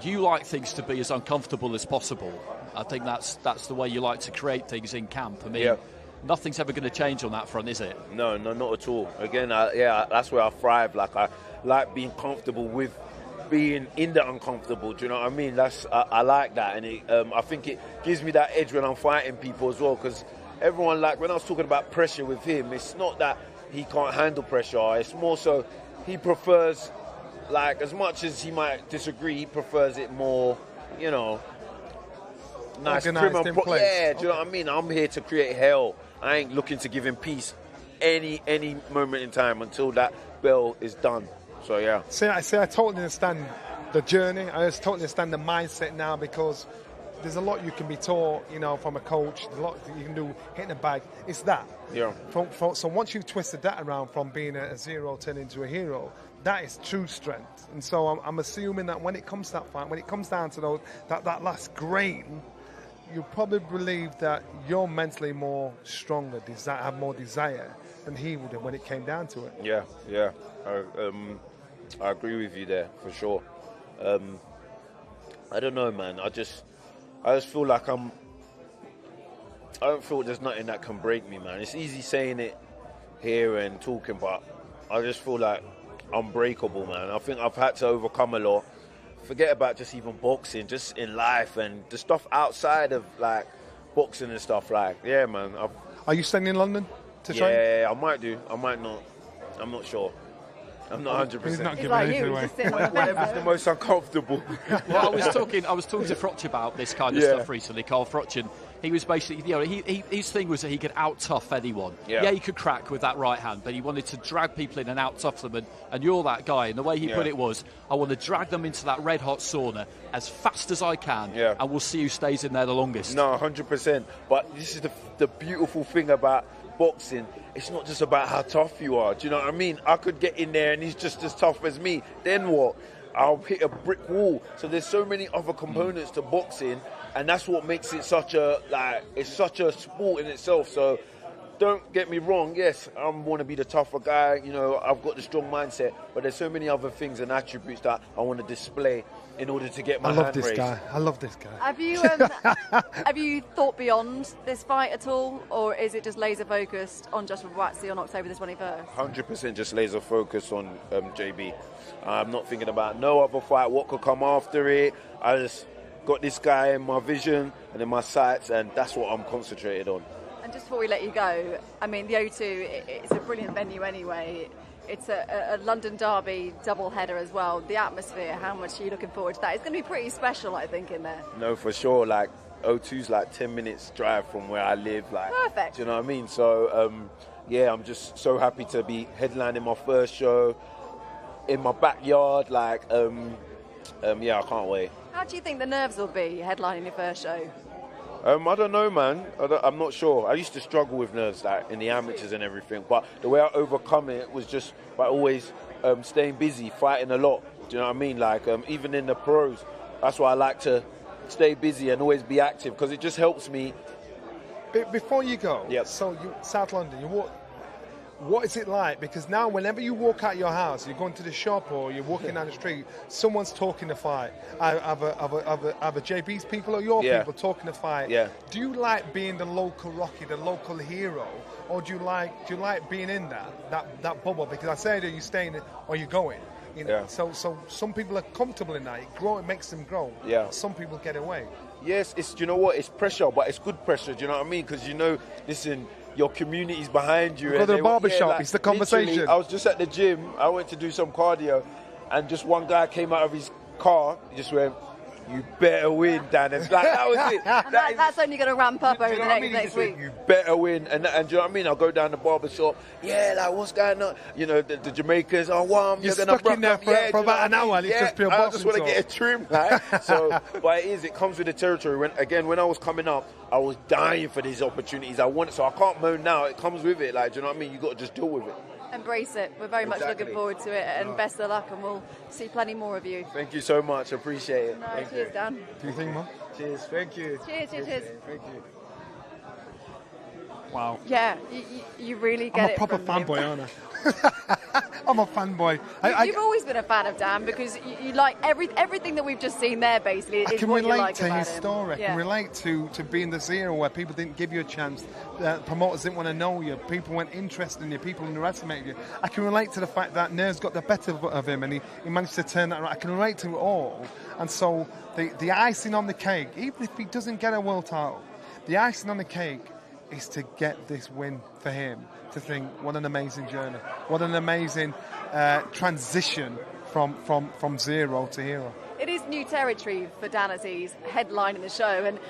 [SPEAKER 3] You like things to be as uncomfortable as possible. I think that's the way you like to create things in camp. I mean, nothing's ever going to change on that front, is it? No, not at all. Again, that's where I thrive. Like, I like being comfortable with being in the uncomfortable. Do you know what I mean? I like that, and I think it gives me that edge when I'm fighting people as well. Because everyone, like, when I was talking about pressure with him, it's not that he can't handle pressure. It's more so he prefers, like, as much as he might disagree, he prefers it more, you know, nice, prim and proper. Yeah, do you know what I mean? I'm here to create hell. I ain't looking to give him peace any moment in time until that bell is done. So yeah.
[SPEAKER 2] I totally understand the journey. I just totally understand the mindset now, because there's a lot you can be taught, you know, from a coach. There's a lot that you can do hitting a bag. It's that. Yeah. So once you've twisted that around from being a zero turning into a hero, that is true strength. And so I'm assuming that when it comes to that fight, when it comes down to that last grain, you probably believe that you're mentally more stronger, have more desire than he would have when it came down to it.
[SPEAKER 10] Yeah. I agree with you there for sure. I don't know, man. I just feel like I don't feel there's nothing that can break me, man. It's easy saying it here and talking, but I just feel like I'm unbreakable, man. I think I've had to overcome a lot. Forget about just even boxing, just in life and the stuff outside of like boxing and stuff. Like, yeah, man.
[SPEAKER 2] Are you staying in London to train?
[SPEAKER 10] Yeah, I might do. I might not. I'm not sure. I'm not 100%.
[SPEAKER 2] He's not
[SPEAKER 1] It's
[SPEAKER 2] giving
[SPEAKER 1] like
[SPEAKER 2] anything
[SPEAKER 1] you,
[SPEAKER 2] away.
[SPEAKER 1] just sitting on the
[SPEAKER 10] Whatever's
[SPEAKER 1] fence.
[SPEAKER 10] the most uncomfortable.
[SPEAKER 3] Well, I was talking to Frotch about this kind of stuff recently, Carl Frotch, and he was basically, his thing was that he could out-tough anyone.
[SPEAKER 10] Yeah.
[SPEAKER 3] He could crack with that right hand, but he wanted to drag people in and out-tough them, and you're that guy. And the way he put it was, I want to drag them into that red-hot sauna as fast as I can, and we'll see who stays in there the longest.
[SPEAKER 10] No, 100%. But this is the beautiful thing about boxing. It's not just about how tough you are. Do you know what I mean? I could get in there and he's just as tough as me. Then what? I'll hit a brick wall. So there's so many other components to boxing, and that's what makes it such a sport in itself. So don't get me wrong. Yes, I want to be the tougher guy. You know, I've got the strong mindset, but there's so many other things and attributes that I want to display in order to get my hand raised.
[SPEAKER 2] I love this guy.
[SPEAKER 1] Have you thought beyond this fight at all, or is it just laser focused on Joshua Buatsi on October the 21st?
[SPEAKER 10] 100% just laser focus on JB. I'm not thinking about no other fight, what could come after it. I just got this guy in my vision and in my sights, and that's what I'm concentrated on.
[SPEAKER 1] And just before we let you go, I mean, the O2, it's a brilliant venue anyway. It's a London derby double header as well. The atmosphere, how much are you looking forward to that? It's going to be pretty special, I think, in there.
[SPEAKER 10] No, for sure. Like, O2's like 10 minutes drive from where I live. Like,
[SPEAKER 1] perfect.
[SPEAKER 10] Do you know what I mean? So, I'm just so happy to be headlining my first show in my backyard. Like, I can't wait.
[SPEAKER 1] How do you think the nerves will be headlining your first show?
[SPEAKER 10] I don't know, man. I'm not sure. I used to struggle with nerves, like in the amateurs and everything. But the way I overcome it was just by always staying busy, fighting a lot. Do you know what I mean? Like even in the pros, that's why I like to stay busy and always be active because it just helps me.
[SPEAKER 2] Before you go, so you South London, what is it like? Because now whenever you walk out your house, you're going to the shop or you're walking down the street, someone's talking the fight. Either JB's people or your people talking the fight.
[SPEAKER 10] Yeah.
[SPEAKER 2] Do you like being the local Rocky, the local hero, or do you like being in that bubble? Because I say that you're staying or you're going. You know? So some people are comfortable in that. It makes them grow.
[SPEAKER 10] Yeah.
[SPEAKER 2] Some people get away.
[SPEAKER 10] Yes, you know what? It's pressure, but it's good pressure. Do you know what I mean? Because listen. Your community's behind you.
[SPEAKER 2] Go to the barbershop, it's the conversation.
[SPEAKER 10] I was just at the gym, I went to do some cardio, and just one guy came out of his car, he just went, "You better win, Dan." And that was it.
[SPEAKER 1] That's only going to ramp up over the next week.
[SPEAKER 10] You better win. And do you know what I mean? I'll go down the barbershop, like, what's going on? You know, the Jamaicans, you're
[SPEAKER 2] You're stuck in there for about an hour, and it's just pure boxing.
[SPEAKER 10] I just want to get a trim, like. So, but it comes with the territory. When I was coming up, I was dying for these opportunities. I want it, so I can't moan now. It comes with it, like, do you know what I mean? You got to just deal with it.
[SPEAKER 1] Embrace it. We're very much looking forward to it, and best of luck, and we'll see plenty more of you.
[SPEAKER 10] Thank you so much. Appreciate it.
[SPEAKER 1] No, cheers, Dan.
[SPEAKER 2] Do you think, Mum?
[SPEAKER 10] Cheers. Thank you.
[SPEAKER 1] Cheers.
[SPEAKER 10] Thank you.
[SPEAKER 2] Wow.
[SPEAKER 1] Yeah, you really get it.
[SPEAKER 2] I'm a proper fanboy, aren't I? I'm a fanboy.
[SPEAKER 1] You've always been a fan of Dan because you like everything that we've just seen there. Basically,
[SPEAKER 2] I
[SPEAKER 1] is
[SPEAKER 2] can
[SPEAKER 1] what you
[SPEAKER 2] relate
[SPEAKER 1] like
[SPEAKER 2] to
[SPEAKER 1] about
[SPEAKER 2] his
[SPEAKER 1] him.
[SPEAKER 2] story. I can relate to being this era where people didn't give you a chance, promoters didn't want to know you, people weren't interested in you, people underestimated you. I can relate to the fact that nerves got the better of him and he managed to turn that around. I can relate to it all. And so the icing on the cake, even if he doesn't get a world title, the icing on the cake is to get this win for him, to think, what an amazing journey, what an amazing transition from zero to hero.
[SPEAKER 1] It is new territory for Dan Azeez, headlining the show, and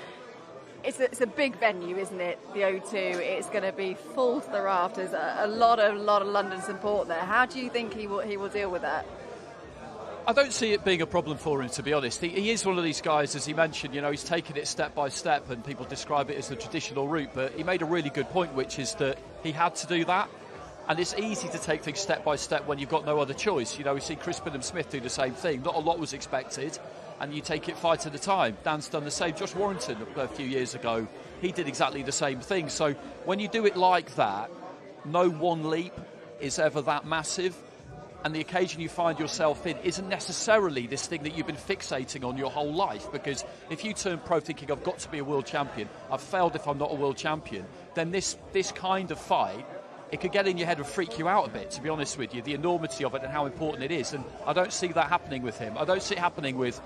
[SPEAKER 1] it's a big venue, isn't it? The O2. It's going to be full to the rafters. A lot of London support there. How do you think he will deal with that?
[SPEAKER 3] I don't see it being a problem for him, to be honest. He is one of these guys, as he mentioned, he's taken it step by step, and people describe it as the traditional route, but he made a really good point, which is that he had to do that. And it's easy to take things step by step when you've got no other choice. We see Chris Smith do the same thing. Not a lot was expected, and you take it fight at a time. Dan's done the same. Josh Warrington a few years ago, he did exactly the same thing. So when you do it like that, no one leap is ever that massive, and the occasion you find yourself in isn't necessarily this thing that you've been fixating on your whole life, because if you turn pro thinking I've got to be a world champion, I've failed if I'm not a world champion, then this kind of fight, it could get in your head and freak you out a bit, to be honest with you, the enormity of it and how important it is. And I don't see that happening with him. I don't see it happening with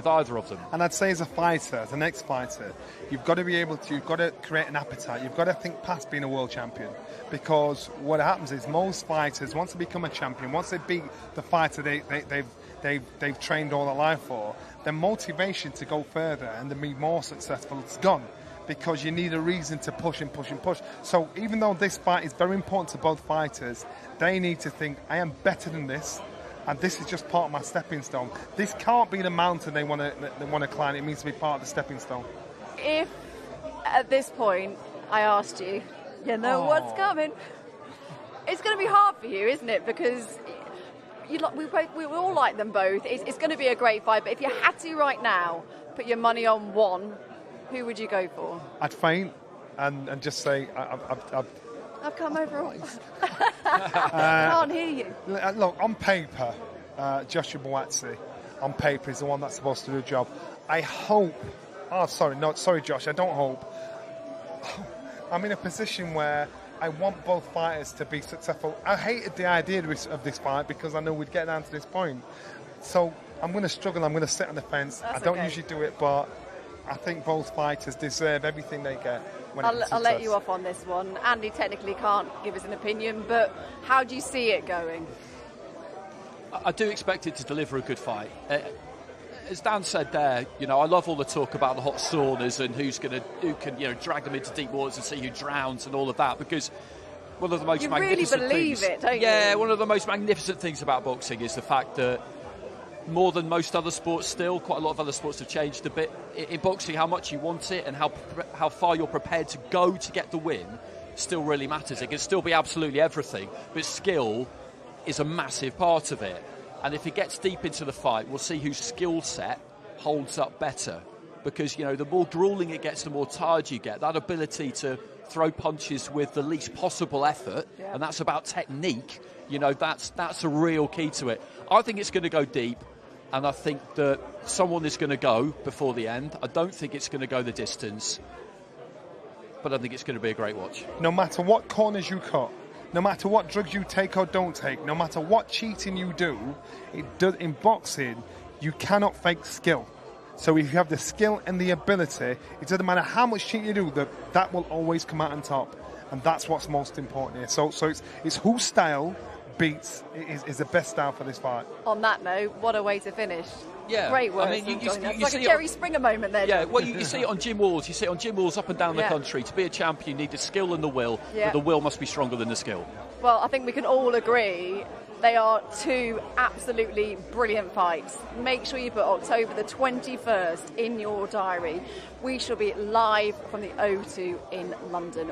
[SPEAKER 3] either of them.
[SPEAKER 2] And I'd say as a fighter, as an ex-fighter, you've got to create an appetite. You've got to think past being a world champion, because what happens is most fighters, once they become a champion, once they beat the fighter they've trained all their life for, their motivation to go further and to be more successful, it's gone, because you need a reason to push and push and push. So even though this fight is very important to both fighters, they need to think, I am better than this, and this is just part of my stepping stone. This can't be the mountain they want to climb. It needs to be part of the stepping stone.
[SPEAKER 1] If at this point I asked you, you know what's coming, it's going to be hard for you, isn't it? Because we all like them both. It's going to be a great fight. But if you had to right now put your money on one, who would you go for?
[SPEAKER 2] I'd faint and just say
[SPEAKER 1] I've come over. I can't hear you.
[SPEAKER 2] Look, on paper, Joshua Buatsi, on paper, is the one that's supposed to do the job. I hope. Sorry, Josh. I don't hope. I'm in a position where I want both fighters to be successful. I hated the idea of this fight because I knew we'd get down to this point. So I'm going to struggle. I'm going to sit on the fence. I don't usually do it, but I think both fighters deserve everything they get.
[SPEAKER 1] I'll let you off on this one. Andy technically can't give us an opinion, but how do you see it going?
[SPEAKER 3] I do expect it to deliver a good fight. As Dan said there, I love all the talk about the hot saunas and who can drag them into deep waters and see who drowns and all of that, because one of the most magnificent
[SPEAKER 1] really believe
[SPEAKER 3] things,
[SPEAKER 1] it, don't you?
[SPEAKER 3] Yeah, one of the most magnificent things about boxing is the fact that more than most other sports still, quite a lot of other sports have changed a bit. In boxing, how much you want it and how far you're prepared to go to get the win still really matters. It can still be absolutely everything, but skill is a massive part of it. And if it gets deep into the fight, we'll see whose skill set holds up better. Because, the more grueling it gets, the more tired you get. That ability to throw punches with the least possible effort, and that's about technique, that's a real key to it. I think it's going to go deep, and I think that someone is going to go before the end. I don't think it's going to go the distance, but I think it's going to be a great watch.
[SPEAKER 2] No matter what corners you cut, no matter what drugs you take or don't take, no matter what cheating you do, in boxing, you cannot fake skill. So if you have the skill and the ability, it doesn't matter how much cheating you do, that will always come out on top. And that's what's most important here. So it's whose style beats is the best style for this fight.
[SPEAKER 1] On that note, what a way to finish.
[SPEAKER 3] Yeah,
[SPEAKER 1] great work. It's like a Jerry Springer moment there.
[SPEAKER 3] Yeah, well, you see it on gym walls. You see it on gym walls up and down the country. To be a champion, you need the skill and the will, but the will must be stronger than the skill.
[SPEAKER 1] Well, I think we can all agree they are two absolutely brilliant fights. Make sure you put October the 21st in your diary. We shall be live from the O2 in London.